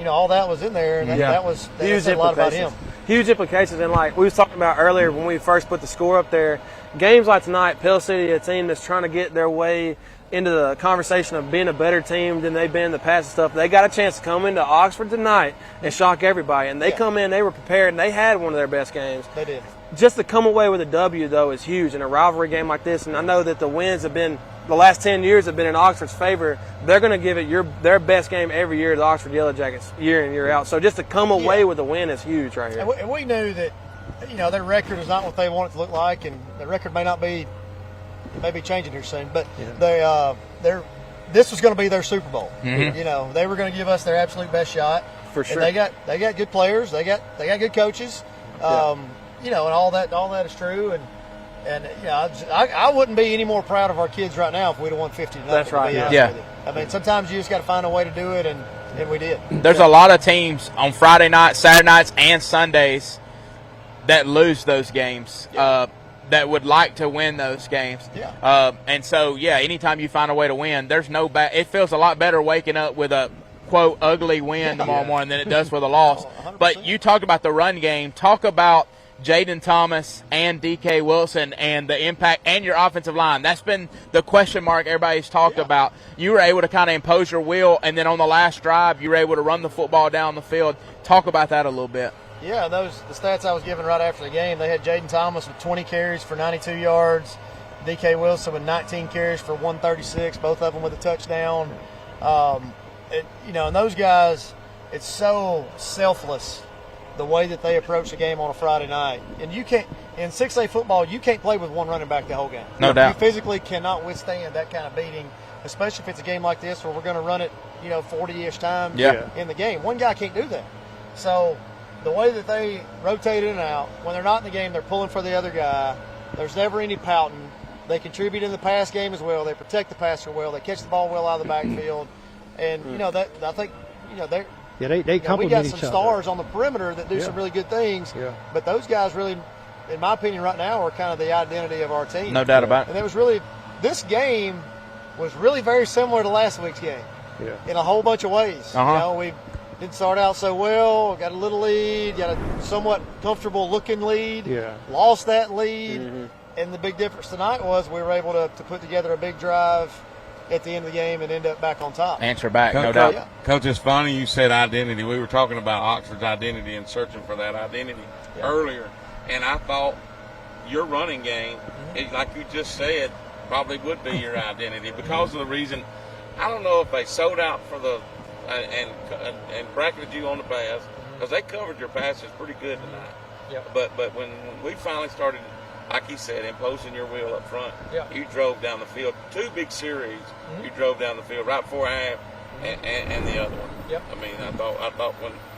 all that was in there, and that said a lot about him. huge implications. And like we was talking about earlier when we first put the score up there, games like tonight, Pell City, a team that's trying to get their way into the conversation of being a better team than they've been in the past and stuff, they got a chance to come into Oxford tonight and shock everybody. And they come in, they were prepared, and they had one of their best games. They did. Just to come away with a W, though, is huge in a rivalry game like this. And I know that the wins have been, the last 10 years have been in Oxford's favor. They're going to give it their best game every year to the Oxford Yellow Jackets, year in, year out. So just to come away with a win is huge right here. And we knew that, their record is not what they want it to look like, and the record may not be, changing here soon. But this was going to be their Super Bowl. Mm-hmm. They were going to give us their absolute best shot. For sure. And they got good players. They got good coaches. And all that is true. And I wouldn't be any more proud of our kids right now if we'd have won 50-0. That's right. Yeah. I mean, sometimes you just got to find a way to do it, and we did. There's a lot of teams on Friday nights, Saturday nights, and Sundays that lose those games. That would like to win those games. And so, anytime you find a way to win, there's no bad. It feels a lot better waking up with a, quote, ugly win tomorrow morning than it does with a loss. 100%. But you talked about the run game. Talk about Jaden Thomas and DK Wilson and the impact and your offensive line. That's been the question mark everybody's talked about. You were able to kind of impose your will, and then on the last drive, you were able to run the football down the field. Talk about that a little bit. Yeah, the stats I was given right after the game, they had Jaden Thomas with 20 carries for 92 yards, DK Wilson with 19 carries for 136, both of them with a touchdown. And those guys, it's so selfless the way that they approach the game on a Friday night. And you can't, in 6A football, you can't play with one running back the whole game. No doubt. You physically cannot withstand that kind of beating, especially if it's a game like this where we're going to run it, 40-ish times in the game. One guy can't do that. So the way that they rotate in and out, when they're not in the game, they're pulling for the other guy. There's never any pouting. They contribute in the pass game as well. They protect the passer well. They catch the ball well out of the backfield. And, I think, they're – they complement we got each some other. stars on the perimeter that do some really good things. But those guys really, in my opinion right now, are kind of the identity of our team. No doubt about it. And it was really, this game was really very similar to last week's game in a whole bunch of ways. We didn't start out so well, got a little lead, got a somewhat comfortable looking lead, lost that lead. And the big difference tonight was we were able to put together a big drive at the end of the game and end up back on top. Answer back, no doubt. Coach, it's funny you said identity. We were talking about Oxford's identity and searching for that identity earlier. And I thought your running game, like you just said, probably would be your identity because of the reason, I don't know if they sold out for the and bracketed you on the pass because they covered your passes pretty good tonight. But when we finally started, like he said, imposing your will up front, you drove down the field. 2 big series, you drove down the field right before half and the other one. I mean, I thought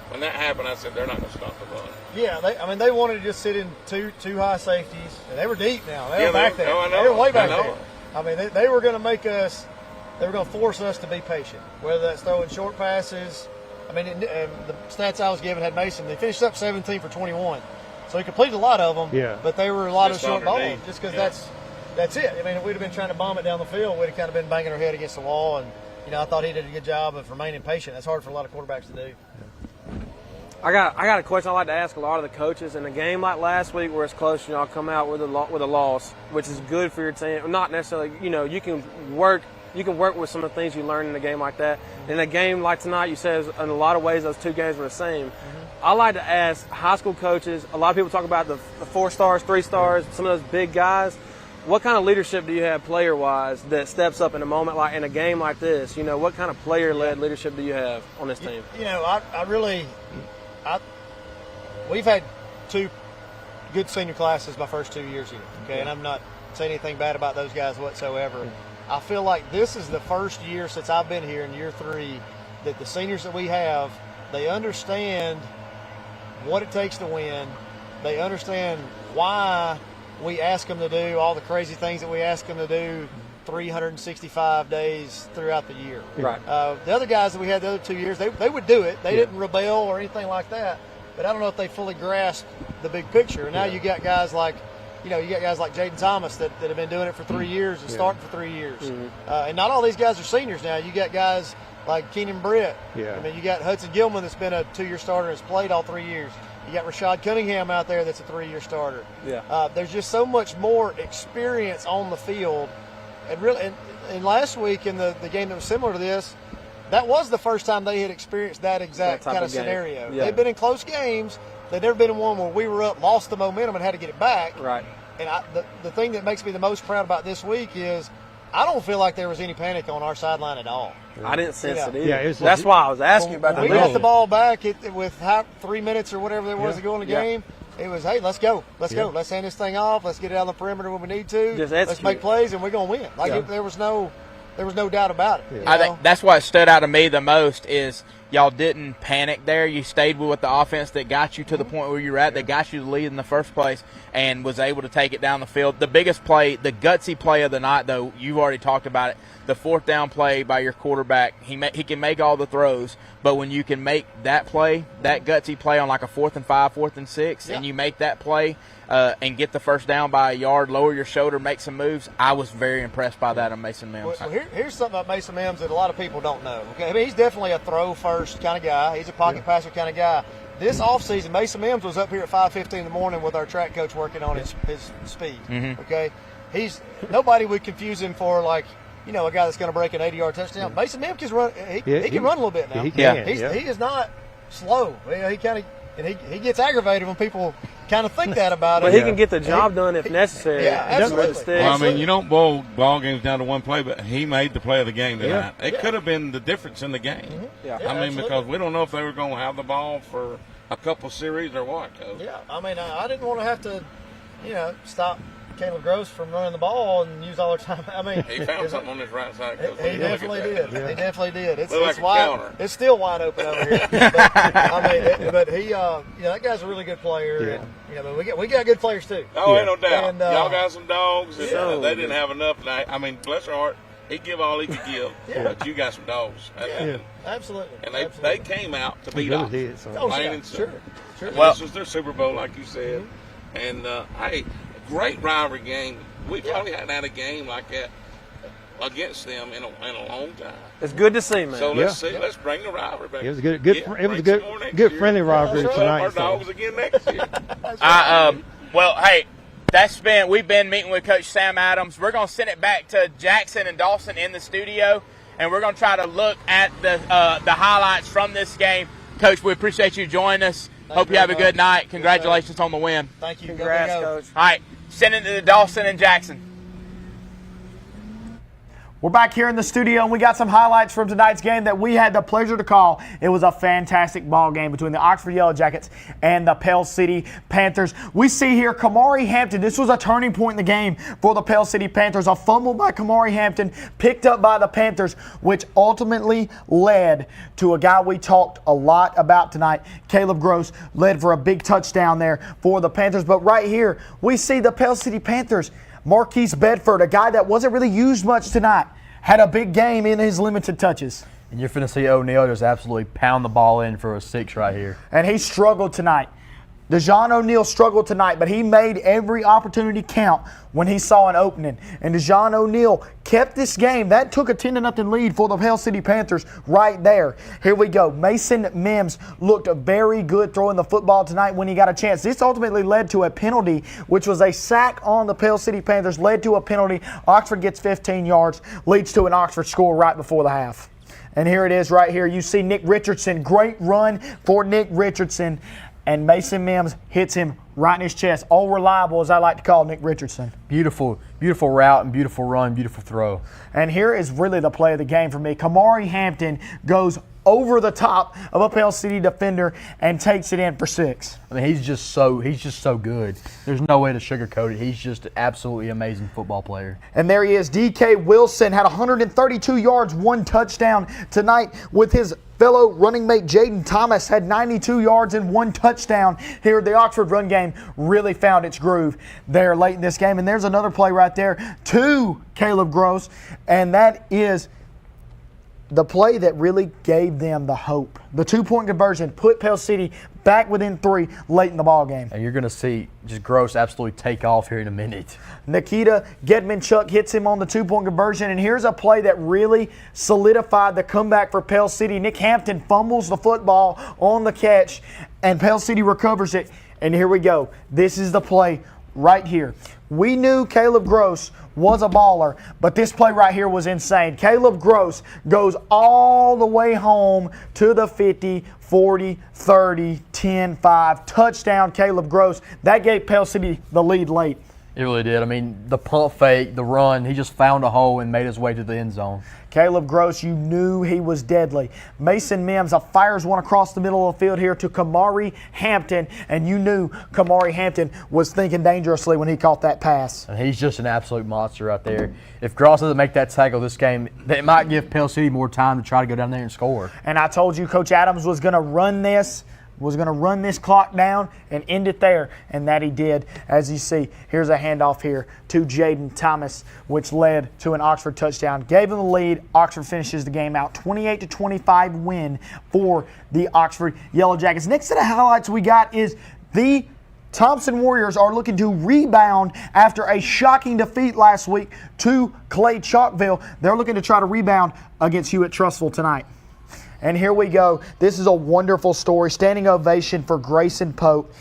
when that happened, I said they're not going to stop the run. Yeah, they wanted to just sit in two high safeties, and they were deep now. They were back there. No, I know. They were way back there. I mean, they were going to make us. They were going to force us to be patient, whether that's throwing short passes. I mean, the stats I was given had Mason. They finished up 17 for 21. So he completed a lot of them, but they were a lot just of short balls underneath. just because that's it. I mean, if we'd have been trying to bomb it down the field, we'd have kind of been banging our head against the wall. And, I thought he did a good job of remaining patient. That's hard for a lot of quarterbacks to do. I got a question I like to ask a lot of the coaches. In a game like last week where it's close, y'all come out with a loss, which is good for your team. Not necessarily, you can work with some of the things you learn in a game like that. In a game like tonight, you said in a lot of ways those 2 games were the same. I like to ask high school coaches, a lot of people talk about the 4 stars, 3 stars, some of those big guys. What kind of leadership do you have player-wise that steps up in a moment like in a game like this? What kind of player-led leadership do you have on this team? We've had 2 good senior classes my first 2 years here, okay? And I'm not saying anything bad about those guys whatsoever. I feel like this is the first year since I've been here in year 3 that the seniors that we have, they understand what it takes to win. They understand why we ask them to do all the crazy things that we ask them to do 365 days throughout the year. Right. The other guys that we had the other 2 years, they would do it. They didn't rebel or anything like that. But I don't know if they fully grasped the big picture. And now you got guys like, Jaden Thomas that have been doing it for 3 years and starting for 3 years. And not all these guys are seniors now. You got guys like Keenan Britt. Yeah. I mean, you got Hudson Gilman that's been a 2-year starter and has played all 3 years. You got Rashad Cunningham out there that's a 3-year starter. Yeah. There's just so much more experience on the field. And really, and last week in the game that was similar to this, that was the first time they had experienced that exact kind of scenario. Yeah. They've been in close games. They've never been in one where we were up, lost the momentum, and had to get it back. Right. And the thing that makes me the most proud about this week is I don't feel like there was any panic on our sideline at all. I didn't sense it either. Yeah, that's why I was asking about the we got the ball back with 3 minutes or whatever there was to go in the game. It was, hey, let's go. Let's go. Let's hand this thing off. Let's get it out on the perimeter when we need to. Let's make plays, and we're going to win. Like, there was no doubt about it. I think that's what stood out to me the most is y'all didn't panic there. You stayed with the offense that got you to the point where you're at, that got you the lead in the first place, and was able to take it down the field. The biggest play, the gutsy play of the night, though, you've already talked about it, the 4th down play by your quarterback. He can make all the throws, but when you can make that play, that gutsy play on like a 4th and 5, 4th and 6, and you make that play and get the first down by a yard, lower your shoulder, make some moves, I was very impressed by that on Mason Mims. Well, here's something about Mason Mims that a lot of people don't know. Okay, I mean, he's definitely a throw-first kind of guy. He's a pocket passer kind of guy. This offseason, Mason Mims was up here at 5:15 in the morning with our track coach working on his speed. Okay, nobody would confuse him for like, a guy that's going to break an 80-yard touchdown. Mason Mims can run. He can run a little bit now. He can. He is not slow. He gets aggravated when people kind of think that about him. But he can get the job done if necessary. Yeah, absolutely. Well, I mean, you don't boil ball games down to one play, but he made the play of the game tonight. It could have been the difference in the game. I mean, because we don't know if they were going to have the ball for a couple series or what, Coach. Yeah, I mean, I didn't want to have to, stop Caleb Gross from running the ball and use all our time. I mean, he found something on his right side. He definitely did. Yeah. He definitely did. It's like wide. It's still wide open over here. But he, that guy's a really good player. Yeah. And, we got good players too. Oh, ain't no doubt. And, y'all got some dogs. And, they didn't have enough tonight. I mean, bless her heart, he give all he could give. But you got some dogs. Absolutely. And they came out to beat us. Plain and simple. Sure. Well, this was their Super Bowl, like you said. And hey, great rivalry game. We probably hadn't had a game like that against them in a long time. It's good to see, man. So let's see. Let's bring the rivalry back. It was good. It was a good friendly rivalry tonight. Our dogs again next year. Well, hey, we've been meeting with Coach Sam Adams. We're going to send it back to Jackson and Dawson in the studio, and we're going to try to look at the highlights from this game. Coach, we appreciate you joining us. Hope you have a good night. Congratulations on the win. Thank you. Congrats, Coach. All right, send it to Dawson and Jackson. We're back here in the studio, and we got some highlights from tonight's game that we had the pleasure to call. It was a fantastic ball game between the Oxford Yellow Jackets and the Pell City Panthers. We see here Kamari Hampton. This was a turning point in the game for the Pell City Panthers. A fumble by Kamari Hampton, picked up by the Panthers, which ultimately led to a guy we talked a lot about tonight. Caleb Gross led for a big touchdown there for the Panthers. But right here, we see the Pell City Panthers. Marquise Bedford, a guy that wasn't really used much tonight, had a big game in his limited touches. And you're finna see O'Neal just absolutely pound the ball in for a 6 right here. And he struggled tonight. DeJohn O'Neal struggled tonight, but he made every opportunity count when he saw an opening. And DeJohn O'Neal kept this game. That took a 10-0 lead for the Pell City Panthers right there. Here we go. Mason Mims looked very good throwing the football tonight when he got a chance. This ultimately led to a penalty, which was a sack on the Pell City Panthers, led to a penalty. Oxford gets 15 yards, leads to an Oxford score right before the half. And here it is right here. You see Nick Richardson. Great run for Nick Richardson. And Mason Mims hits him right in his chest. All reliable, as I like to call Nick Richardson. Beautiful route and beautiful run, beautiful throw. And here is really the play of the game for me. Kamari Hampton goes over the top of a Pell City defender and takes it in for 6. I mean, he's just so good. There's no way to sugarcoat it. He's just an absolutely amazing football player. And there he is. D.K. Wilson had 132 yards, 1 touchdown tonight with his fellow running mate Jaden Thomas had 92 yards and 1 touchdown here. The Oxford run game really found its groove there late in this game. And there's another play right there to Caleb Gross, and that is the play that really gave them the hope. The 2-point conversion put Pell City back within 3 late in the ball game. And you're going to see just Gross absolutely take off here in a minute. Nikita Gedmanchuk hits him on the 2-point conversion, and here's a play that really solidified the comeback for Pell City. Nick Hampton fumbles the football on the catch, and Pell City recovers it. And here we go. This is the play right here. We knew Caleb Gross was a baller, but this play right here was insane. Caleb Gross goes all the way home to the 50, 40, 30, 10, 5. Touchdown, Caleb Gross. That gave Pell City the lead late. It really did. I mean, the pump fake, the run, he just found a hole and made his way to the end zone. Caleb Gross, you knew he was deadly. Mason Mims fires one across the middle of the field here to Kamari Hampton, and you knew Kamari Hampton was thinking dangerously when he caught that pass. And he's just an absolute monster out there. If Gross doesn't make that tackle this game, it might give Pell City more time to try to go down there and score. And I told you Coach Adams was going to run this clock down and end it there, and that he did. As you see, here's a handoff here to Jaden Thomas, which led to an Oxford touchdown. Gave him the lead. Oxford finishes the game out. 28-25 win for the Oxford Yellow Jackets. Next set of highlights we got is the Thompson Warriors are looking to rebound after a shocking defeat last week to Clay Chalkville. They're looking to try to rebound against Hewitt-Trussville tonight. And here we go. This is a wonderful story. Standing ovation for Grayson Pope.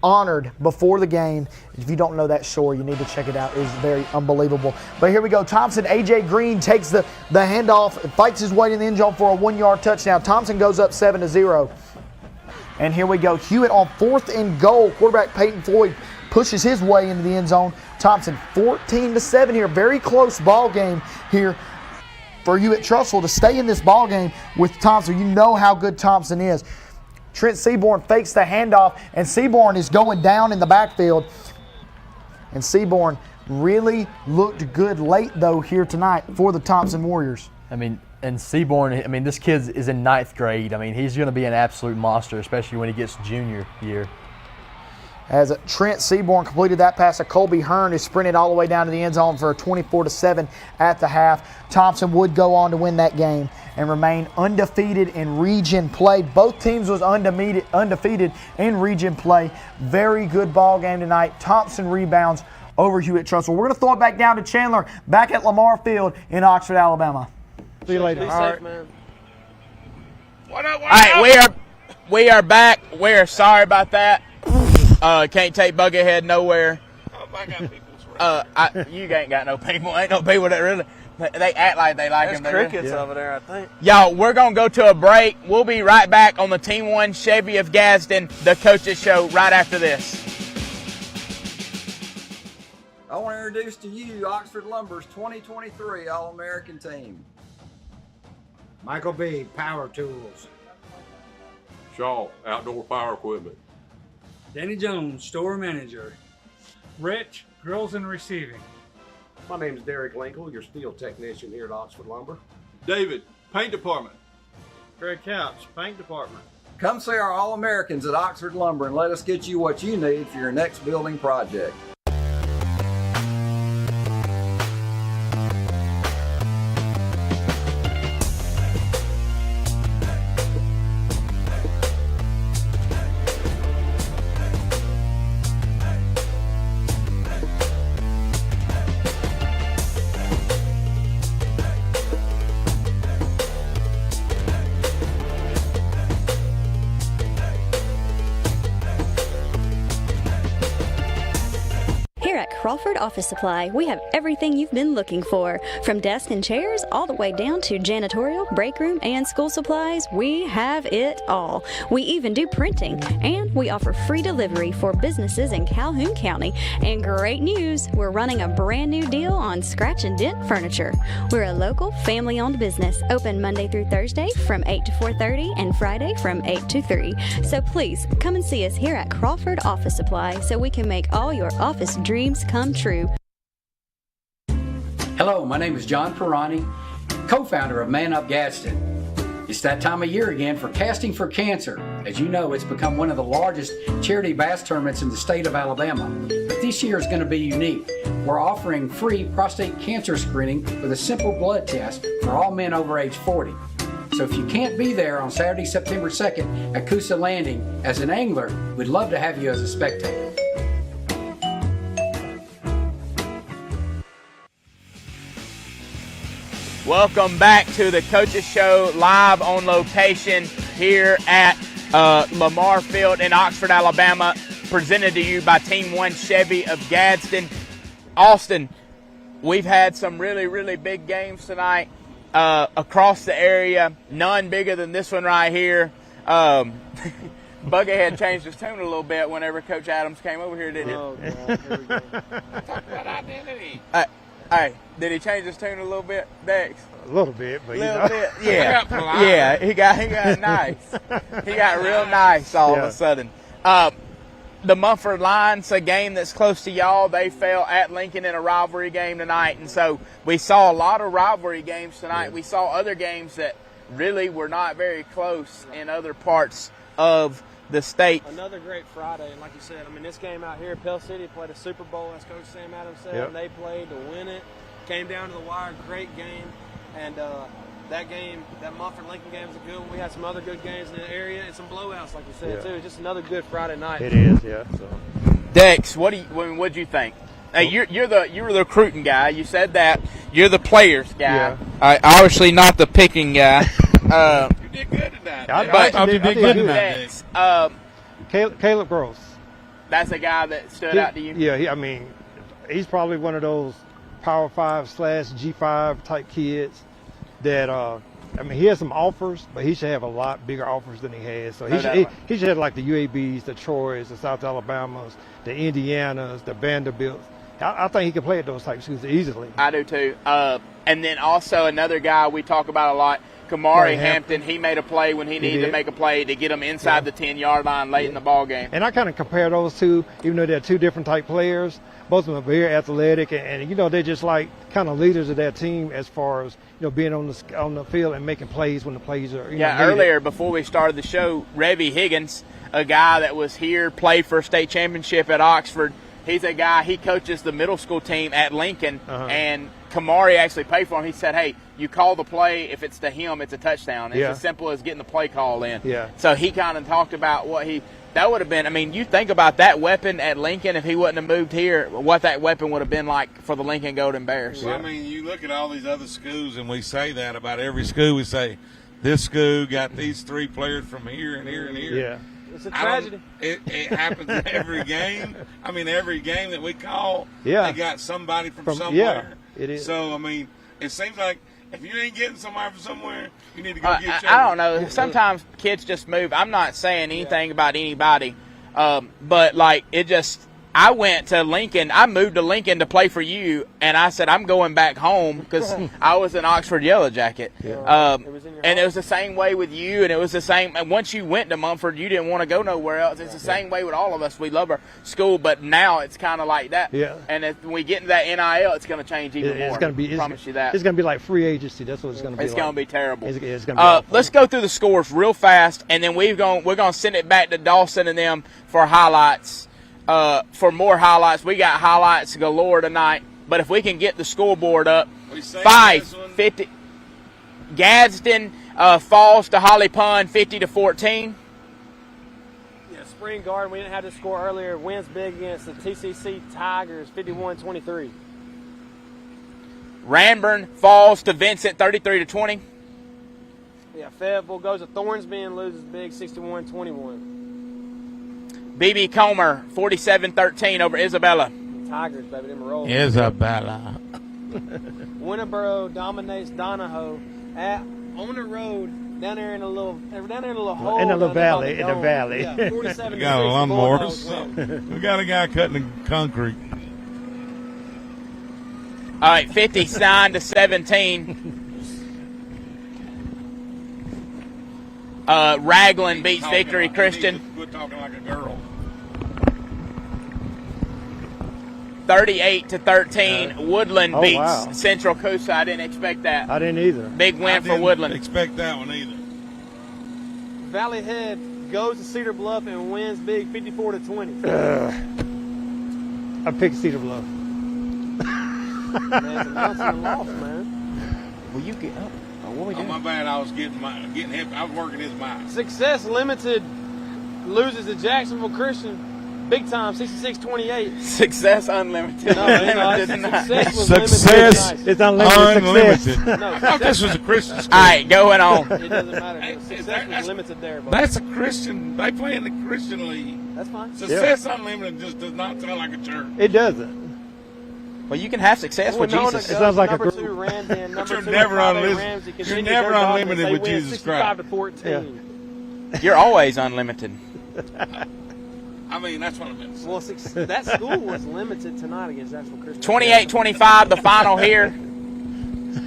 Honored before the game. If you don't know that story, you need to check it out. It is very unbelievable. But here we go. Thompson, A.J. Green takes the handoff, fights his way in the end zone for a 1-yard touchdown. Thompson goes up 7-0. And here we go. Hewitt on 4th and goal. Quarterback Peyton Floyd pushes his way into the end zone. Thompson 14-7 here. Very close ball game here for Hewitt-Trussville to stay in this ball game with Thompson. You know how good Thompson is. Trent Seaborn fakes the handoff, and Seaborn is going down in the backfield. And Seaborn really looked good late, though, here tonight for the Thompson Warriors. I mean, and Seaborn, this kid is in 9th grade. I mean, he's going to be an absolute monster, especially when he gets junior year. As Trent Seaborn completed that pass to Colby Hearn, who sprinted all the way down to the end zone for a 24-7 at the half. Thompson would go on to win that game and remain undefeated in region play. Both teams was undefeated in region play. Very good ball game tonight. Thompson rebounds over Hewitt-Trussville. We're going to throw it back down to Chandler, back at Lamar Field in Oxford, Alabama. See you later. Be All safe, right. man. All right, we are back. We're sorry about that. Can't take Buckethead nowhere. I got people's You ain't got no people. Ain't no people that really. They act like they like There's him. crickets over there, I think. Y'all, we're going to go to a break. We'll be right back on the Team 1 Chevy of Gadsden, the Coaches Show, right after this. I want to introduce to you Oxford Lumber's 2023 All-American team. Michael B., Power Tools. Shaw, Outdoor Power Equipment. Danny Jones, Store Manager. Rich, Grills and Receiving. My name is Derek Linkle, your steel technician here at Oxford Lumber. David, Paint Department. Greg Couch, Paint Department. Come see our All-Americans at Oxford Lumber and let us get you what you need for your next building project. Crawford Office Supply, we have everything you've been looking for. From desks and chairs all the way down to janitorial, break room, and school supplies, we have it all. We even do printing, and we offer free delivery for businesses in Calhoun County. And great news, we're running a brand new deal on scratch and dent furniture. We're a local family-owned business, open Monday through Thursday from 8 to 4:30 and Friday from 8 to 3. So please come and see us here at Crawford Office Supply so we can make all your office dreams come true. Hello, my name is John Pirani, co-founder of Man Up Gadsden. It's that time of year again for Casting for Cancer. As you know, it's become one of the largest charity bass tournaments in the state of Alabama. But this year is going to be unique. We're offering free prostate cancer screening with a simple blood test for all men over age 40. So if you can't be there on Saturday, September 2nd at Coosa Landing as an angler, we'd love to have you as a spectator. Welcome back to the Coaches Show, live on location here at Lamar Field in Oxford, Alabama, presented to you by Team 1 Chevy of Gadsden. Austin, we've had some really, really big games tonight across the area, none bigger than this one right here. Buggerhead changed his tune a little bit whenever Coach Adams came over here, didn't he? Oh, God, here we go. Talk about identity. Hey, did he change his tune a little bit, Dex? A little bit, but yeah, yeah, he got nice. He got real nice all of a sudden. The Mumford Lions, a game that's close to y'all, they fell at Lincoln in a rivalry game tonight, and so we saw a lot of rivalry games tonight. We saw other games that really were not very close in other parts of the state. Another great Friday, and like you said, I mean, this game out here, Pell City played a Super Bowl, as Coach Sam Adams said, and they played to win it. Came down to the wire, great game, and that game, that Mumford-Lincoln game was a good one. We had some other good games in the area and some blowouts, like you said, too. Just another good Friday night. It is, yeah. So. Dex, what'd you think? Hey, you're the recruiting guy. You said that. You're the players guy. Yeah. Obviously not the picking guy. You did good tonight. I thought you did good tonight. Caleb Gross. That's a guy that stood out to you? Yeah, he's probably one of those Power 5 / G5 type kids that, he has some offers, but he should have a lot bigger offers than he has. So he should have like the UABs, the Troys, the South Alabamas, the Indianas, the Vanderbilts. I think he can play at those type schools easily. I do too. And then also another guy we talk about a lot, Kamari Hampton. He made a play when he needed to make a play to get him inside the 10-yard line late in the ball game. And I kind of compare those two, even though they're two different type players. Both of them are very athletic, and they're just like kind of leaders of their team as far as being on the field and making plays when the plays are. Earlier before we started the show, Revy Higgins, a guy that was here, played for a state championship at Oxford. He's a guy, he coaches the middle school team at Lincoln, and Kamari actually paid for him. He said, hey, you call the play. If it's to him, it's a touchdown. It's as simple as getting the play call in. Yeah. So he kind of talked about that would have been, you think about that weapon at Lincoln, if he wouldn't have moved here, what that weapon would have been like for the Lincoln Golden Bears. Well, you look at all these other schools, and we say that about every school. We say, this school got these 3 players from here and here and here. Yeah. It's a tragedy. It happens every game. Every game that we call, they got somebody from somewhere. Yeah, it is. So, it seems like if you ain't getting somebody from somewhere, you need to go get your. I don't know. Sometimes kids just move. I'm not saying anything about anybody, but it just. I went to Lincoln. I moved to Lincoln to play for you, and I said I'm going back home because I was an Oxford Yellow Jacket. And it was the same way with you, and it was the same. And once you went to Mumford, you didn't want to go nowhere else. It's the same way with all of us. We love our school, but now it's kind of like that. Yeah. And if we get into that NIL, it's going to change even more. It's going to be. I promise you that. It's going to be like free agency. That's what it's going to be. It's going to be terrible. It's going to be. Let's go through the scores real fast, and then we're going to send it back to Dawson and them for highlights. For more highlights. We got highlights galore tonight, but if we can get the scoreboard up, 5-50. Gadsden falls to Holly Pond 50-14. Yeah, Spring Garden, we didn't have to score earlier, wins big against the TCC Tigers 51-23. Ranburn falls to Vincent 33-20. Yeah, Fayetteville goes to Thornsby and loses big 61-21. BB Comer 47-13 over Isabella. Tigers, baby, them rolling. Isabella. Winterboro dominates Donahoe on the road down there in a little hole. In the little valley. Yeah, 47 we got a lawnmower. We got a guy cutting the concrete. All right, 59-17. Raglan beats Victory Christian. Quit talking like a girl. 38-13. Woodland beats Central Coosa. I didn't expect that. I didn't either. Big win for Woodland. I didn't expect that one either. Valley Head goes to Cedar Bluff and wins big 54-20. I picked Cedar Bluff. Man, it's a loss, man. Will you get up? What are we doing? My bad. I was getting him. I was working his mind. Success Limited loses to Jacksonville Christian. Big time, 66-28. Success Unlimited. Success is unlimited. Success. No, I thought this was a Christian school. All right, going on. It doesn't matter. Success was limited there. But that's a Christian. They play in the Christian league. That's fine. Success Unlimited just does not sound like a church. It doesn't. Well, you can have success with Jesus. It sounds like number a two, Rams in. Number You're two, never Ramsey. You're never unlimited with Jesus Christ. 65-14. You're always unlimited. I mean, that's what I meant. Well, that school was limited tonight against Jacksonville Christian. 28-25, the final here.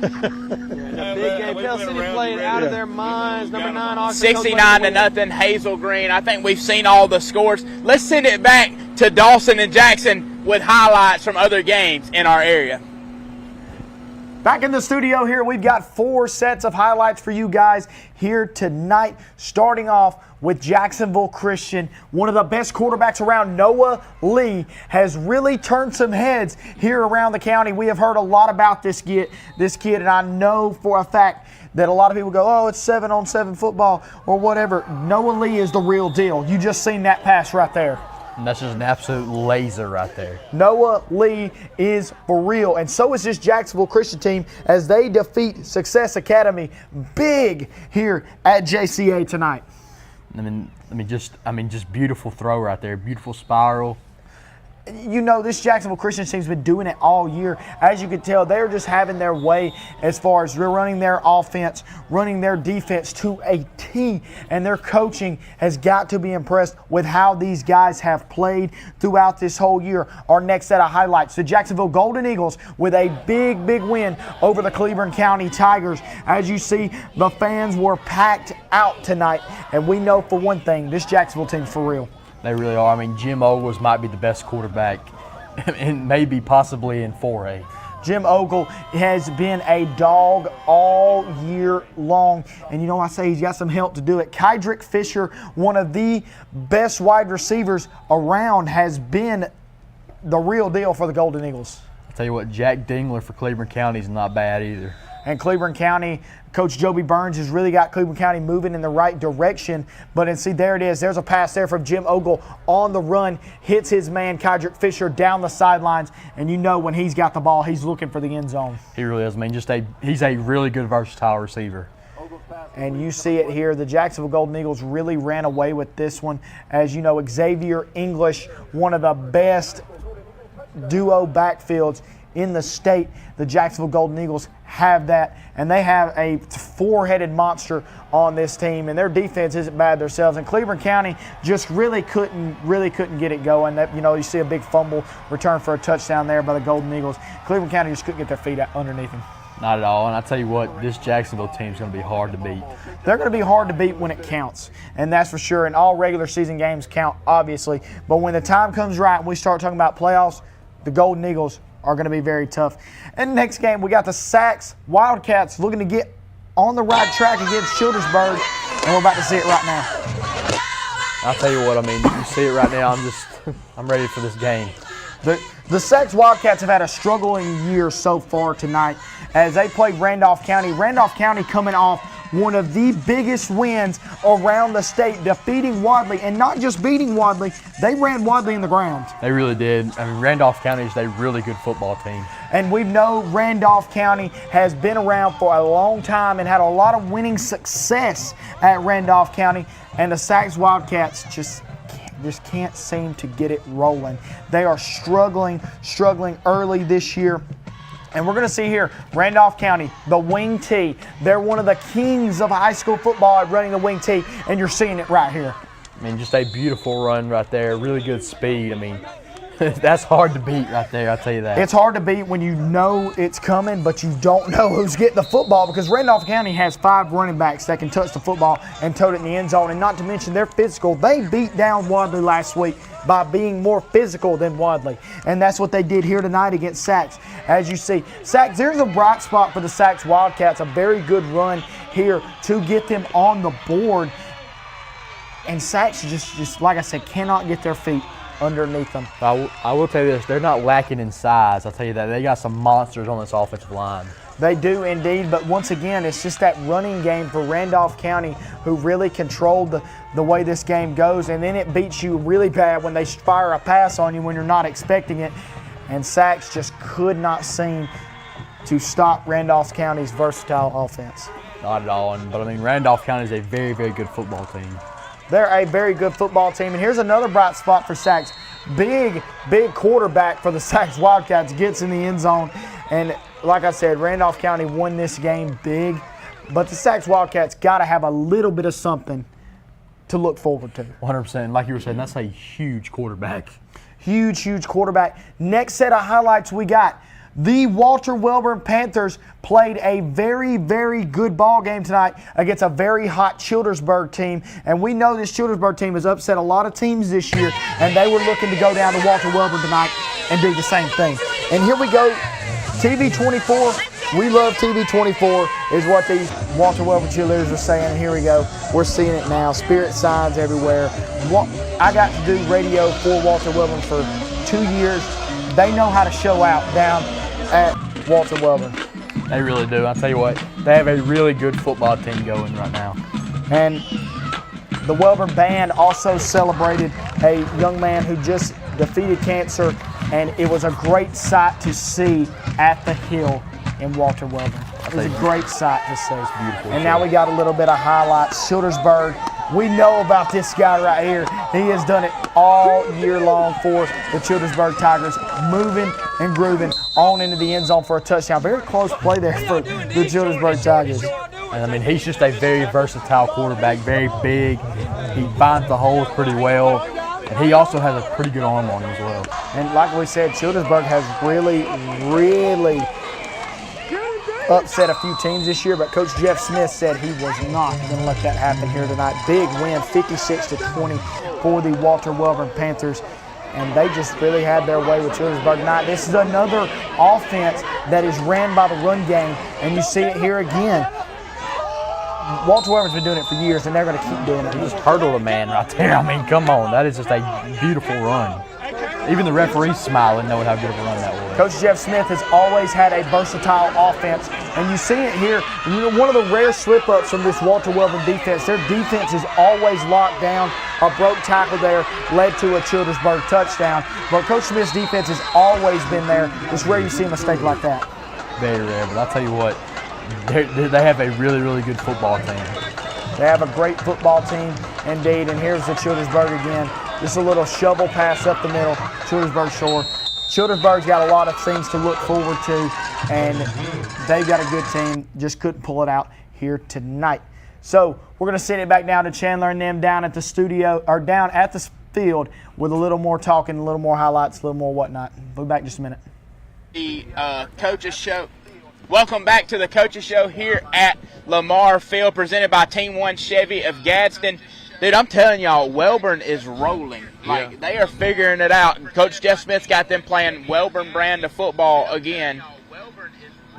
The big game. Pell City played out of their minds. Number 9, Oxford. 69-0, Hazel Green. I think we've seen all the scores. Let's send it back to Dawson and Jackson with highlights from other games in our area. Back in the studio here, we've got 4 sets of highlights for you guys here tonight. Starting off with Jacksonville Christian. One of the best quarterbacks around, Noah Lee, has really turned some heads here around the county. We have heard a lot about this kid, and I know for a fact that a lot of people go, oh, it's 7-on-7 football or whatever. Noah Lee is the real deal. You just seen that pass right there. And that's just an absolute laser right there. Noah Lee is for real, and so is this Jacksonville Christian team as they defeat Success Academy big here at JCA tonight. I mean, just beautiful throw right there, beautiful spiral. You know, this Jacksonville Christian team's been doing it all year. As you can tell, they're just having their way as far as running their offense, running their defense to a T. And their coaching has got to be impressed with how these guys have played throughout this whole year. Our next set of highlights, the Jacksonville Golden Eagles with a big, big win over the Cleveland County Tigers. As you see, the fans were packed out tonight. And we know for one thing, this Jacksonville team's for real. They really are. I mean, Jim Ogles might be the best quarterback, and maybe possibly in 4A. Jim Ogle has been a dog all year long. And you know, I say he's got some help to do it. Kydrick Fisher, one of the best wide receivers around, has been the real deal for the Golden Eagles. I'll tell you what, Jack Dingler for Cleveland County is not bad either. And Cleveland County, Coach Joby Burns has really got Cleveland County moving in the right direction. But see, there it is. There's a pass there from Jim Ogle on the run. Hits his man, Kydrick Fisher, down the sidelines. And you know when he's got the ball, he's looking for the end zone. He really is. I mean, he's a really good versatile receiver. And you see it here. The Jacksonville Golden Eagles really ran away with this one. As you know, Xavier English, one of the best duo backfields in the state. The Jacksonville Golden Eagles have that, and they have a 4-headed monster on this team, and their defense isn't bad themselves. And Cleveland County just really couldn't get it going. That, you know, you see a big fumble return for a touchdown there by the Golden Eagles. Cleveland County just couldn't get their feet underneath them. Not at all. And I tell you what, this Jacksonville team is going to be hard to beat. They're going to be hard to beat when it counts, and that's for sure. And all regular season games count, obviously. But when the time comes right and we start talking about playoffs, the Golden Eagles are going to be very tough. And next game, we got the Sachs Wildcats looking to get on the right track against Childersburg, and we're about to see it right now. I'll tell you what, I mean, you see it right now. I'm ready for this game. The Sachs Wildcats have had a struggling year so far tonight as they played Randolph County. Randolph County coming off one of the biggest wins around the state, defeating Wadley. And not just beating Wadley, they ran Wadley in the ground. They really did. I mean, Randolph County is a really good football team. And we know Randolph County has been around for a long time and had a lot of winning success at Randolph County. And the Sachs Wildcats just can't seem to get it rolling. They are struggling early this year. And we're going to see here, Randolph County, the wing T. They're one of the kings of high school football at running the wing T, and you're seeing it right here. I mean, just a beautiful run right there, really good speed. I mean, that's hard to beat right there, I'll tell you that. It's hard to beat when you know it's coming, but you don't know who's getting the football, because Randolph County has 5 running backs that can touch the football and tote it in the end zone. And not to mention, they're physical. They beat down Wadley last week by being more physical than Wadley. And that's what they did here tonight against Sachs. As you see, Sachs, there's a bright spot for the Sachs Wildcats, a very good run here to get them on the board. And Sachs just like I said, cannot get their feet underneath them. I will tell you this, they're not lacking in size. I'll tell you that. They got some monsters on this offensive line. They do indeed, but once again, it's just that running game for Randolph County who really controlled the way this game goes, and then it beats you really bad when they fire a pass on you when you're not expecting it, and Sachs just could not seem to stop Randolph County's versatile offense. Not at all, but I mean, Randolph County is a very, very good football team. They're a very good football team, and here's another bright spot for Sachs. Big quarterback for the Sachs Wildcats gets in the end zone, and like I said, Randolph County won this game big, but the Sachs Wildcats got to have a little bit of something to look forward to. 100%. Like you were saying, that's a huge quarterback. Huge quarterback. Next set of highlights we got. The Walter Wellborn Panthers played a very, very good ball game tonight against a very hot Childersburg team. And we know this Childersburg team has upset a lot of teams this year, and they were looking to go down to Walter Wellborn tonight and do the same thing. And here we go. TV24, we love TV24 is what these Walter Wellborn cheerleaders are saying. And here we go. We're seeing it now. Spirit signs everywhere. I got to do radio for Walter Wellborn for 2 years. They know how to show out down at Walter Wellborn. They really do. I'll tell you what, they have a really good football team going right now. And the Wellborn Band also celebrated a young man who just defeated cancer, and it was a great sight to see at the Hill in Walter Wellborn. It was a great sight to see. It's beautiful. And now we got a little bit of highlights. Childersburg, we know about this guy right here. He has done it all year long for the Childersburg Tigers, moving and grooving on into the end zone for a touchdown. Very close play there for the Childersburg Tigers. And I mean, he's just a very versatile quarterback, very big. He finds the holes pretty well, and he also has a pretty good arm on him as well. And like we said, Childersburg has really upset a few teams this year, but Coach Jeff Smith said he was not going to let that happen here tonight. Big win, 56-20 for the Walter Wellborn Panthers, and they just really had their way with Childersburg tonight. This is another offense that is ran by the run game, and you see it here again. Walter Wellborn's been doing it for years, and they're going to keep doing it. He just hurdled a man right there. I mean, come on. That is just a beautiful run. Even the referee's smiling knowing how good of a run that was. Coach Jeff Smith has always had a versatile offense, and you see it here. You know, one of the rare slip-ups from this Walter Wellborn defense, their defense is always locked down. A broke tackle there led to a Childersburg touchdown. But Coach Smith's defense has always been there. It's rare you see a mistake like that. Very rare, but I'll tell you what, they have a really, really good football team. They have a great football team indeed, and here's the Childersburg again. Just a little shovel pass up the middle, Childersburg shore. Childersburg's got a lot of things to look forward to, and they've got a good team, just couldn't pull it out here tonight. So we're going to send it back down to Chandler and them down at the studio, or down at the field with a little more talking, a little more highlights, a little more whatnot. We'll be back in just a minute. The Coaches Show. Welcome back to the Coaches Show here at Lamar Field, presented by Team 1 Chevy of Gadsden. Dude, I'm telling y'all, Wellborn is rolling. Like, they are figuring it out. Coach Jeff Smith's got them playing Wellborn brand of football again.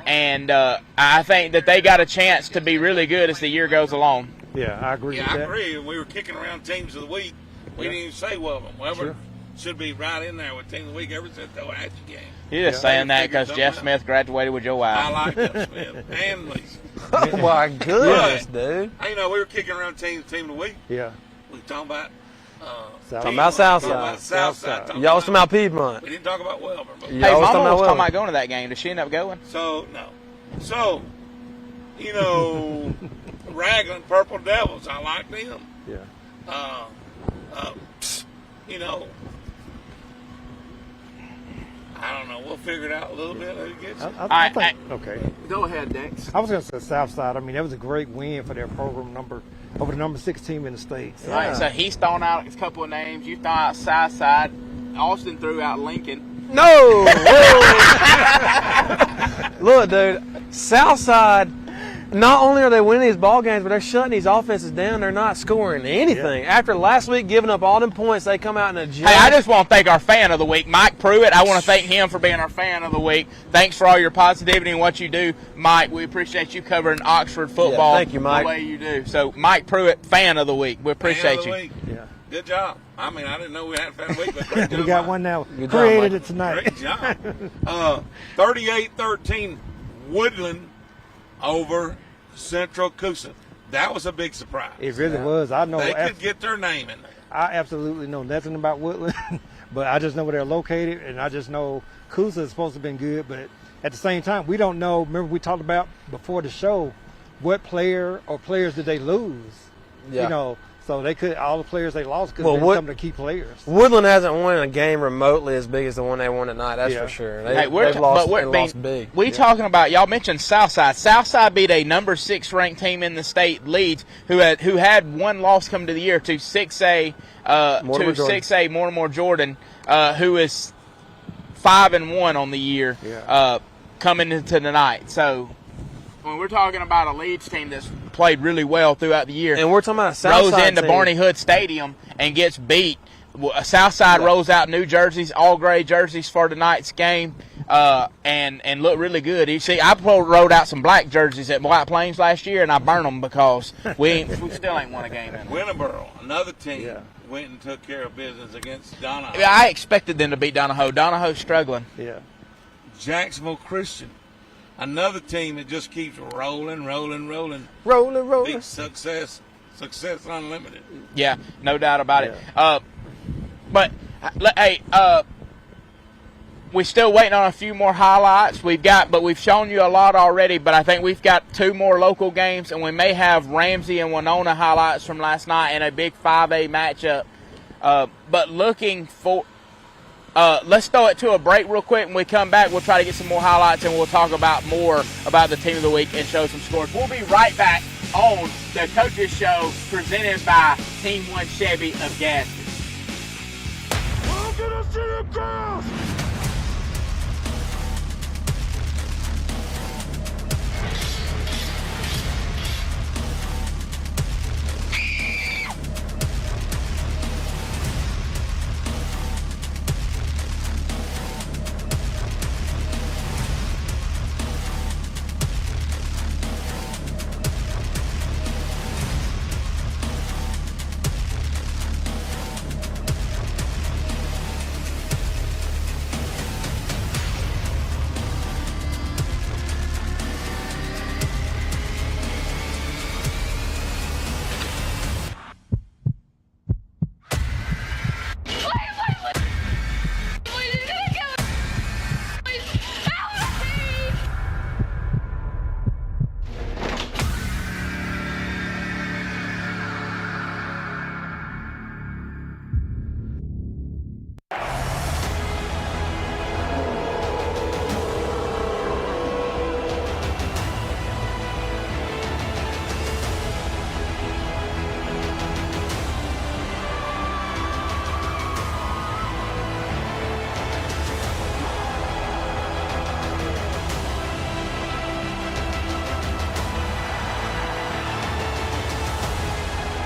And I think that they got a chance to be really good as the year goes along. Yeah, I agree with that. I agree. We were kicking around teams of the week. We didn't even say Wellborn. Wellborn should be right in there with team of the week ever since the Hatchet game. You're just saying that because Jeff Smith graduated with your wife. I like Jeff Smith and Lisa. Oh, my goodness, dude. Hey, you know, we were kicking around team of the week. Yeah. We were talking about Southside. Y'all was talking about Piedmont. We didn't talk about Wellborn. Hey, Mama was talking about going to that game. Did she end up going? So, no. So, you know, Raglan Purple Devils, I like them. Yeah. You know, I don't know. We'll figure it out a little bit. Who gets it? I think, okay. Go ahead, Dex. I was going to say Southside. I mean, that was a great win for their program over the number 6 team in the state. Yeah. All right, so he's throwing out a couple of names. You throw out Southside. Austin threw out Lincoln. No! Look, dude, Southside, not only are they winning these ball games, but they're shutting these offenses down. They're not scoring anything. Yeah. After last week giving up all them points, they come out in a gym. Hey, I just want to thank our fan of the week, Mike Pruitt. I want to thank him for being our fan of the week. Thanks for all your positivity and what you do, Mike. We appreciate you covering Oxford football thank you, Mike. The way you do. So, Mike Pruitt, fan of the week. We appreciate you. Week. Yeah. Good job. I mean, I didn't know we had a fan of the week, but great job. We got one now. Created it tonight. Great job. 38-13, Woodland over Central Coosa. That was a big surprise. It really was. I know they could get their name in there. I absolutely know nothing about Woodland, but I just know where they're located, and I just know Coosa is supposed to have been good. But at the same time, we don't know. Remember, we talked about before the show, what player or players did they lose? Yeah. You know, so they could all the players they lost could have been some of the key players. Woodland hasn't won a game remotely as big as the one they won tonight. That's for sure. They've lost big. We talking about, y'all mentioned Southside. Southside beat a number 6 ranked team in the state, Leeds, who had one loss come to the year to 6A Mortimer Jordan, who is 5-1 on the year coming into tonight. So when we're talking about a Leeds team that's played really well throughout the year, and we're talking about a Southside rolls into team. Barney Hood Stadium and gets beat. Southside rolls out new jerseys, all gray jerseys for tonight's game, and look really good. You see, I rolled out some black jerseys at White Plains last year, and I burned them because we still ain't won a game in it. Winterboro, another team, went and took care of business against Donahoe. Yeah, I expected them to beat Donahoe. Donahoe's struggling. Yeah. Jacksonville Christian, another team that just keeps rolling. Rolling. Big success unlimited. Yeah, no doubt about it. But hey, we're still waiting on a few more highlights. We've shown you a lot already, but I think we've got 2 more local games, and we may have Ramsey and Winona highlights from last night in a big 5A matchup. But looking for, let's throw it to a break real quick. When we come back, we'll try to get some more highlights, and we'll talk about more about the team of the week and show some scores. We'll be right back on the Coaches Show presented by Team 1 Chevy of Gadsden.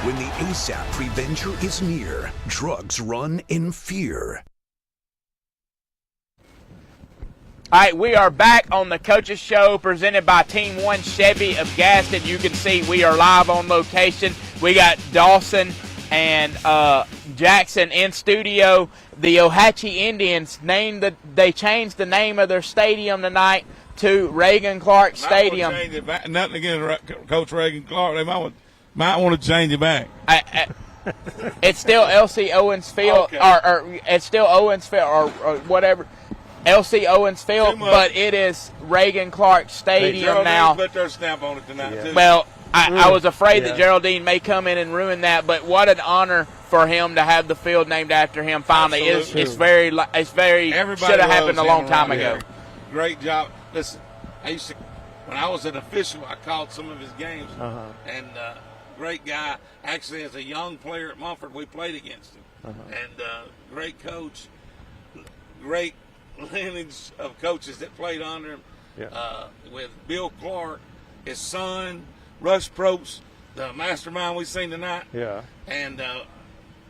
When the ASAP Prevenger is near, drugs run in fear. All right, we are back on the Coaches Show presented by Team 1 Chevy of Gadsden. You can see we are live on location. We got Dawson and Jackson in studio. The Ohatchee Indians they changed the name of their stadium tonight to Reagan Clark Stadium. Nothing against Coach Reagan Clark. They might want to change it back. It's still LC Owens Field, or it's still Owens Field, or whatever. LC Owens Field, but it is Reagan Clark Stadium now. Put their stamp on it tonight, too. Well, I was afraid that Geraldine may come in and ruin that, but what an honor for him to have the field named after him. Finally, it's very should have happened a long time ago. Great job. Listen, when I was an official, I called some of his games, and great guy. Actually, as a young player at Mumford, we played against him, and great coach, great lineage of coaches that played under him. With Bill Clark, his son, Russ Probst, the mastermind we've seen tonight. And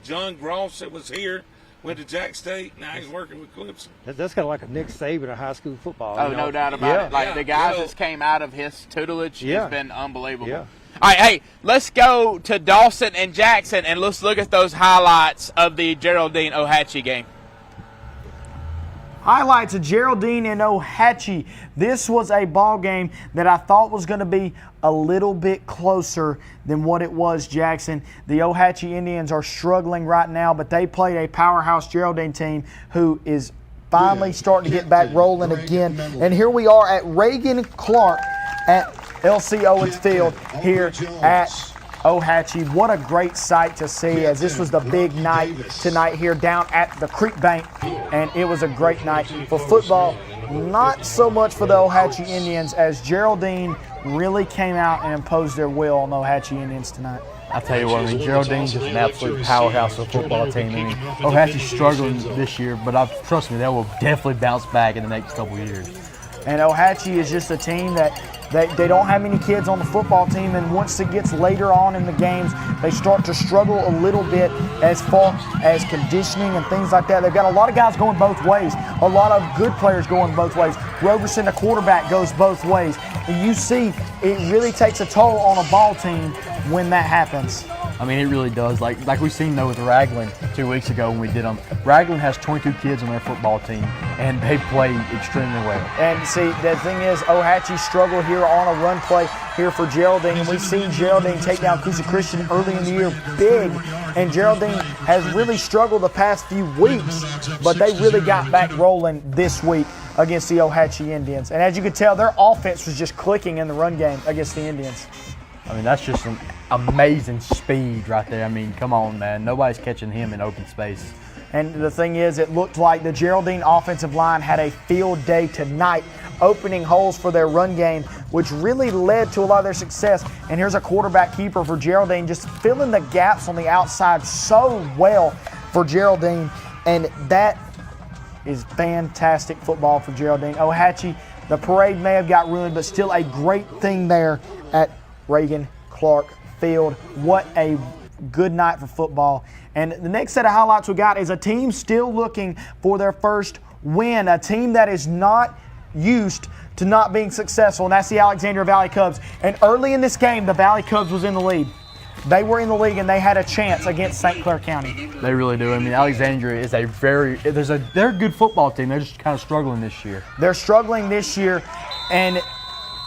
John Gross that was here, went to Jack State. Now he's working with Clemson. That's kind of like a Nick Saban of high school football. Oh, no doubt about it. Like the guys that came out of his tutelage has been unbelievable. All right, hey, let's go to Dawson and Jackson, and let's look at those highlights of the Geraldine Ohatchee game. Highlights of Geraldine and Ohatchee. This was a ball game that I thought was going to be a little bit closer than what it was, Jackson. The Ohatchee Indians are struggling right now, but they played a powerhouse Geraldine team who is finally starting to get back rolling again. And here we are at Reagan Clark at LC Owens Field here at Ohatchee. What a great sight to see, as this was the big night tonight here down at the Creek Bank, and it was a great night for football. Not so much for the Ohatchee Indians, as Geraldine really came out and imposed their will on the Ohatchee Indians tonight. I'll tell you what, I mean, Geraldine's just an absolute powerhouse of a football team. I mean, Ohatchee's struggling this year, but trust me, they will definitely bounce back in the next couple of years. And Ohatchee is just a team that they don't have many kids on the football team, and once it gets later on in the games, they start to struggle a little bit as far as conditioning and things like that. They've got a lot of guys going both ways, a lot of good players going both ways. Roberson, the quarterback, goes both ways. And you see it really takes a toll on a ball team when that happens. I mean, it really does. Like we seen though with Raglan 2 weeks ago when we did them. Raglan has 22 kids on their football team, and they play extremely well. And see, the thing is, Ohatchee struggled here on a run play here for Geraldine, and we've seen Geraldine take down Coosa Christian early in the year big, and Geraldine has really struggled the past few weeks, but they really got back rolling this week against the Ohatchee Indians. And as you could tell, their offense was just clicking in the run game against the Indians. I mean, that's just some amazing speed right there. I mean, come on, man. Nobody's catching him in open space. And the thing is, it looked like the Geraldine offensive line had a field day tonight, opening holes for their run game, which really led to a lot of their success. And here's a quarterback keeper for Geraldine, just filling the gaps on the outside so well for Geraldine. And that is fantastic football for Geraldine. Ohatchee, the parade may have got ruined, but still a great thing there at Reagan Clark Field. What a good night for football. And the next set of highlights we got is a team still looking for their first win, a team that is not used to not being successful, and that's the Alexandria Valley Cubs. And early in this game, the Valley Cubs was in the lead. They were in the league, and they had a chance against St. Clair County. They really do. I mean, Alexandria is they're a good football team. They're just kind of struggling this year. They're struggling this year, and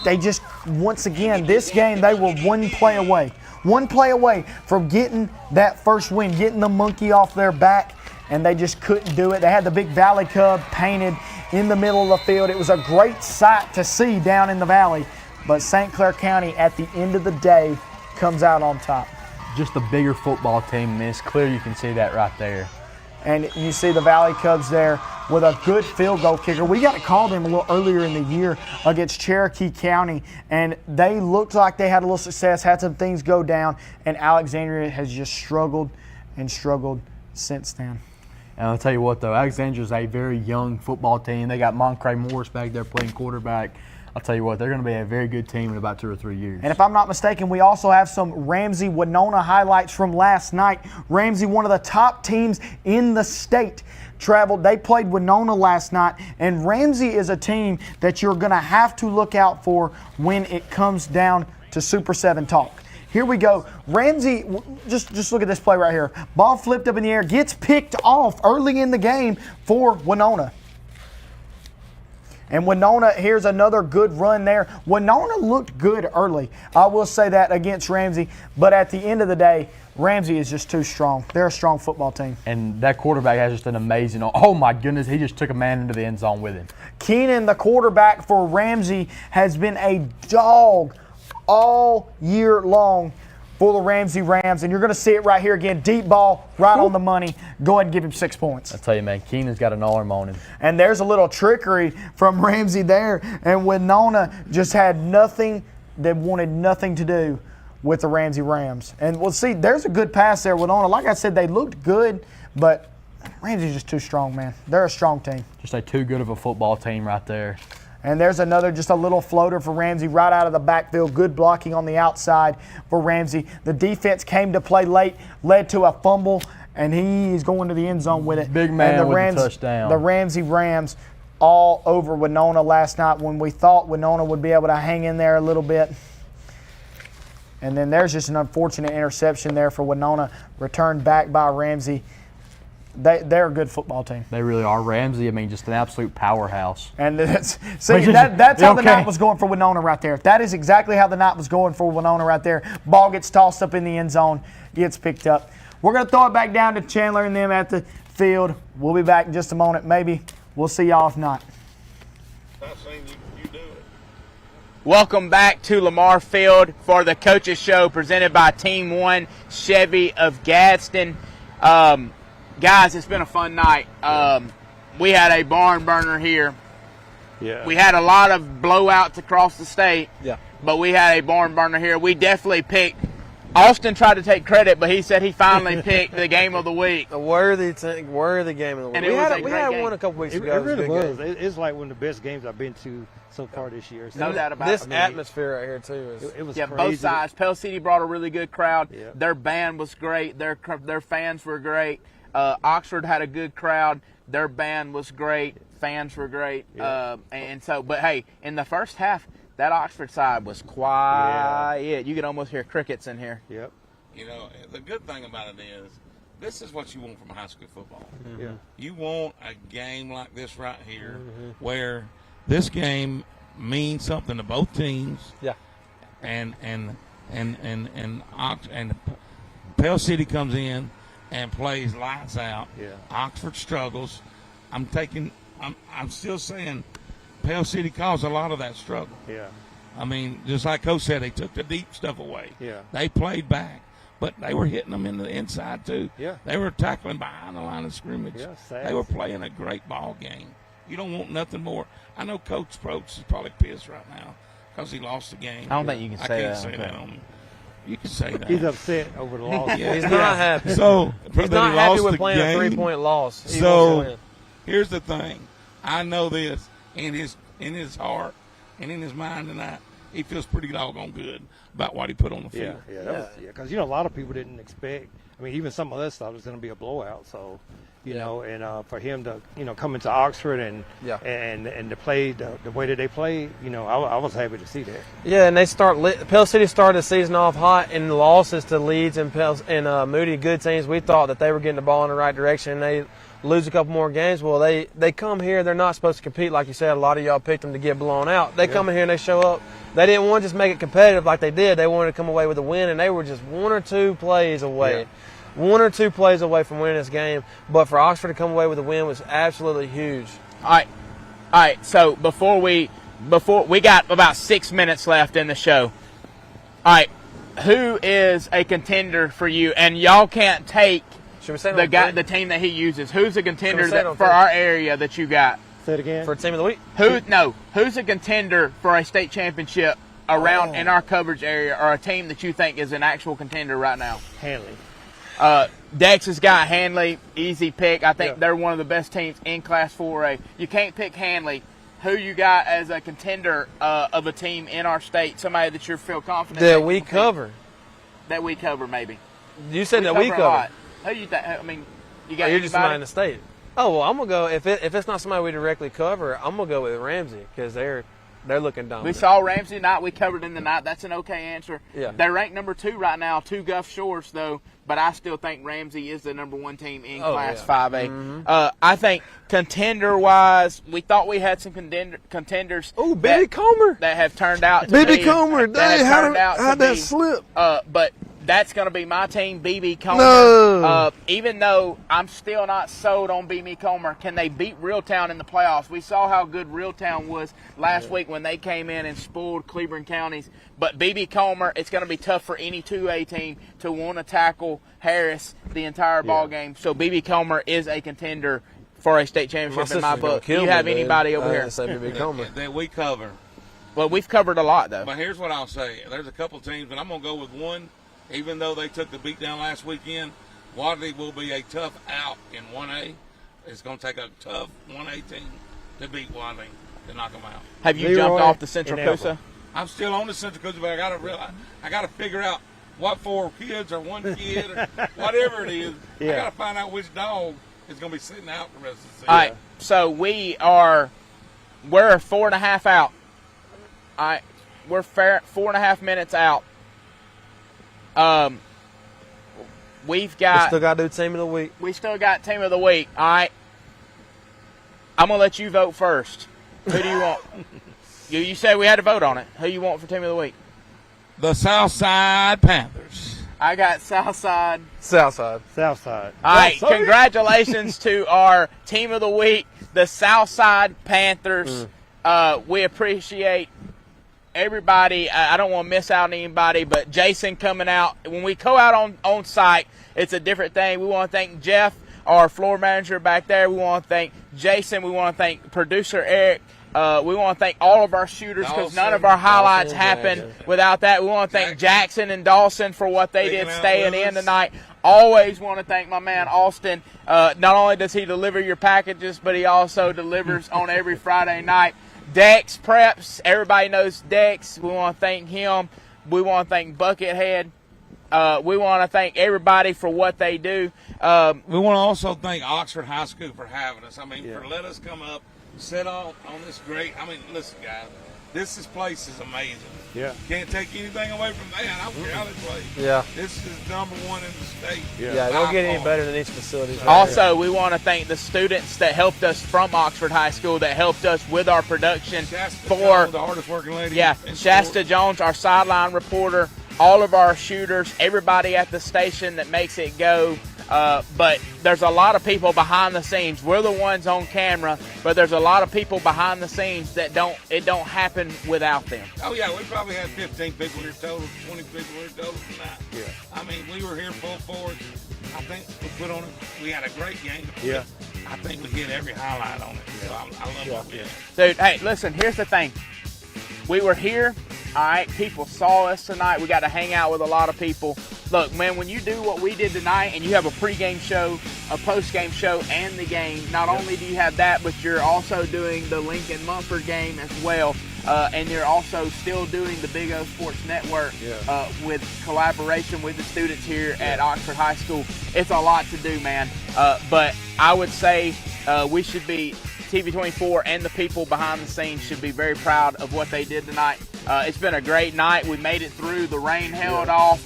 they just, once again, this game, they were one play away from getting that first win, getting the monkey off their back, and they just couldn't do it. They had the big Valley Cub painted in the middle of the field. It was a great sight to see down in the valley, but St. Clair County, at the end of the day, comes out on top. Just a bigger football team, and it's clear you can see that right there. And you see the Valley Cubs there with a good field goal kicker. We got to call them a little earlier in the year against Cherokee County, and they looked like they had a little success, had some things go down, and Alexandria has just struggled and struggled since then. And I'll tell you what, though, Alexandria's a very young football team. They got Moncray Morris back there playing quarterback. I'll tell you what, they're going to be a very good team in about 2 or 3 years. And if I'm not mistaken, we also have some Ramsey-Winona highlights from last night. Ramsey, one of the top teams in the state, traveled. They played Winona last night, and Ramsey is a team that you're going to have to look out for when it comes down to Super 7 talk. Here we go. Ramsey, just look at this play right here. Ball flipped up in the air, gets picked off early in the game for Winona. And Winona, here's another good run there. Winona looked good early, I will say that, against Ramsey. But at the end of the day, Ramsey is just too strong. They're a strong football team. And that quarterback has just an amazing, oh my goodness, he just took a man into the end zone with him. Keenan, the quarterback for Ramsey, has been a dog all year long for the Ramsey Rams, and you're going to see it right here again. Deep ball, right on the money. Go ahead and give him 6 points. I tell you, man, Keenan's got an arm on him. And there's a little trickery from Ramsey there, and Winona just had nothing, they wanted nothing to do with the Ramsey Rams. And we'll see, there's a good pass there, Winona. Like I said, they looked good, but Ramsey's just too strong, man. They're a strong team. Just too good of a football team right there. And there's another, just a little floater for Ramsey right out of the backfield. Good blocking on the outside for Ramsey. The defense came to play late, led to a fumble, and he is going to the end zone with it. Big man with a touchdown. The Ramsey Rams all over Winona last night when we thought Winona would be able to hang in there a little bit. And then there's just an unfortunate interception there for Winona, returned back by Ramsey. They're a good football team. They really are. Ramsey, I mean, just an absolute powerhouse. And that's how the night was going for Winona right there. That is exactly how the night was going for Winona right there. Ball gets tossed up in the end zone, gets picked up. We're going to throw it back down to Chandler and them at the field. We'll be back in just a moment. Maybe we'll see y'all if not. Welcome back to Lamar Field for the Coaches Show presented by Team 1 Chevy of Gadsden. Guys, it's been a fun night. We had a barn burner here. Yeah. We had a lot of blowouts across the state. Yeah. But we had a barn burner here. We definitely picked. Austin tried to take credit, but he said he finally picked the game of the week. A worthy game of the week. And we had game. one a couple weeks ago. It really was. It's like one of the best games I've been to so far this year. So No doubt about this it. atmosphere right here too. It was crazy. crazy. Both sides. Pell City brought a really good crowd. Yeah. Their band was great. Their fans were great. Oxford had a good crowd. Their band was great. Fans were great. Yeah. But hey, in the first half, that Oxford side was quiet. Yeah. You could almost hear crickets in here. Yep. You know, the good thing about it is, this is what you want from high school football. Mm-hmm. Yeah. You want a game like this right here, where this game means something to both teams. Yeah. And Pell City comes in and plays lights out. Yeah. Oxford struggles. I'm still saying Pell City caused a lot of that struggle. Yeah. I mean, just like Coach said, they took the deep stuff away. Yeah. They played back, but they were hitting them in the inside too. Yeah. They were tackling behind the line of scrimmage. Yeah, they were playing a great ball game. You don't want nothing more. I know Coach Probst is probably pissed right now because he lost the game. I don't think you can say that. I can't say that on. You can say that. He's upset over the loss. He's not happy. So he's not happy with playing a 3-point loss. So here's the thing. I know this in his heart and in his mind tonight. He feels pretty doggone good about what he put on the field. Yeah, because a lot of people didn't expect. I mean, even some of us thought it was going to be a blowout. So, you know, and for him to come into Oxford and to play the way that they played, I was happy to see that. Yeah, and they Pell City started the season off hot in losses to Leeds and Moody, good teams. We thought that they were getting the ball in the right direction, and they lose a couple more games. Well, they come here. They're not supposed to compete. Like you said, a lot of y'all picked them to get blown out. They come in here and they show up. They didn't want to just make it competitive like they did. They wanted to come away with a win, and they were just one or two plays away. Yeah. One or two plays away from winning this game. But for Oxford to come away with a win was absolutely huge. All right. So before we got about 6 minutes left in the show. All right, who is a contender for you? And y'all can't take the team that he uses. Who's a contender for our area that you got? Say it again. For team of the week? Who's a contender for a state championship around in our coverage area, or a team that you think is an actual contender right now? Hanley. Dex has got Hanley, easy pick. I think they're one of the best teams in Class 4A. You can't pick Hanley. Who you got as a contender of a team in our state? Somebody that you feel confident that we cover. That we cover, maybe. You said that we cover. Who you think? I mean, you got you're just somebody in the state. Oh well, I'm gonna go if it's not somebody we directly cover. I'm gonna go with Ramsey because they're looking dominant. We saw Ramsey tonight. We covered in the night. That's an okay answer. Yeah. They're ranked number 2 right now, 2 Gulf Shores though. But I still think Ramsey is the number 1 team in Class 5A. Mm-hmm. I think contender-wise, we thought we had some contenders. Oh, Bibi Comer that have turned out to Bibi be. Comer, how'd that slip? But that's going to be my team, Bibi Comer. No. Even though I'm still not sold on Bibi Comer, can they beat Reeltown in the playoffs? We saw how good Reeltown was last week when they came in and spoiled Cleburne counties. But Bibi Comer, it's going to be tough for any 2A team to want to tackle Harris the entire ball game. So Bibi Comer is a contender for a state championship in my book. Do you have anybody over here? That we cover. Well, we've covered a lot, though. But here's what I'll say. There's a couple teams, and I'm going to go with one. Even though they took the beat down last weekend, Wadley will be a tough out in 1A. It's going to take a tough 1A team to beat Wadley to knock them out. Have you jumped off the Central Coosa? I'm still on the Central Coosa, but I got to figure out what 4 kids or 1 kid or whatever it is. I got to find out which dog is going to be sitting out the rest of the season. All right, so we're 4.5 out. All right, we're 4.5 minutes out. We still got to do team of the week. We still got team of the week. All right. I'm going to let you vote first. Who do you want? You said we had to vote on it. Who you want for team of the week? The Southside Panthers. I got Southside. Southside. Southside. All right. Congratulations to our team of the week, the Southside Panthers. We appreciate everybody. I don't want to miss out on anybody, but Jason coming out. When we go out on site, it's a different thing. We want to thank Jeff, our floor manager back there. We want to thank Jason. We want to thank producer Eric. We want to thank all of our shooters because none of our highlights happened without that. We want to thank Jackson and Dawson for what they did staying in tonight. Always want to thank my man Austin. Not only does he deliver your packages, but he also delivers on every Friday night. Dex Preps, everybody knows Dex. We want to thank him. We want to thank Buckethead. We want to thank everybody for what they do. We want to also thank Oxford High School for having us. I mean, for letting us come up, sit on this great. I mean, listen, guys, this place is amazing. Yeah. Can't take anything away from that. I don't care how they play. Yeah. This is #1 in the state. Yeah, don't get any better than these facilities. Also, we want to thank the students that helped us from Oxford High School, that helped us with our production. Shasta Jones, the hardest working lady. Yeah, Shasta Jones, our sideline reporter, all of our shooters, everybody at the station that makes it go. But there's a lot of people behind the scenes. We're the ones on camera, but there's a lot of people behind the scenes that don't happen without them. Oh, yeah, we probably had 15 people here total, 20 people here total tonight. Yeah. I mean, we were here full forward. I think we had a great game. Yeah. I think we hit every highlight on it. So I love what we did. Dude, hey, listen, here's the thing. We were here, all right, people saw us tonight. We got to hang out with a lot of people. Look, man, when you do what we did tonight and you have a pregame show, a postgame show, and the game, not only do you have that, but you're also doing the Lincoln Mumford game as well. And you're also still doing the Big O Sports Network with collaboration with the students here at Oxford High School. It's a lot to do, man. But I would say we should be, TV24 and the people behind the scenes should be very proud of what they did tonight. It's been a great night. We made it through. The rain held off.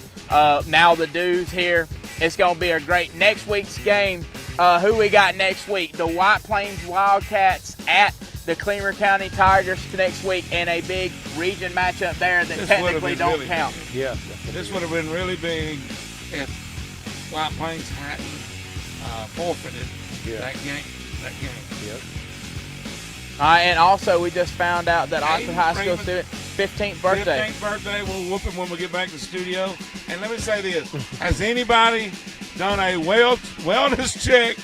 Now the dew's here. It's going to be a great next week's game. Who we got next week? The White Plains Wildcats at the Cleaver County Tigers next week in a big region matchup there that technically don't count. Yeah. This would have been really big if White Plains hadn't forfeited that game. Yep. And also, we just found out that Oxford High School student 15th birthday. 15th birthday. We'll whoop him when we get back to the studio. And let me say this: has anybody done a wellness check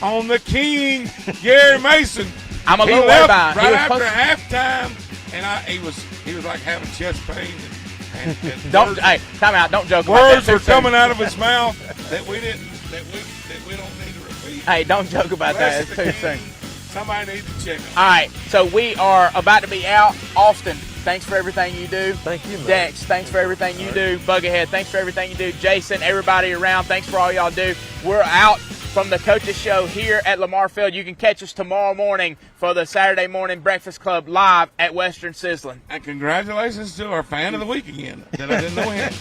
on the King, Gary Mason? I'm a little way behind. Right after halftime, and he was like having chest pain. And time out. Don't joke. Words were coming out of his mouth that we don't need to repeat. Hey, don't joke about that. It's too soon. Somebody needs to check him. All right, so we are about to be out. Austin, thanks for everything you do. Thank you, man. Dex, thanks for everything you do. Buckethead, thanks for everything you do. Jason, everybody around, thanks for all y'all do. We're out from the Coaches Show here at Lamar Field. You can catch us tomorrow morning for the Saturday Morning Breakfast Club live at Western Sizzling. And congratulations to our fan of the week again that I didn't know we had.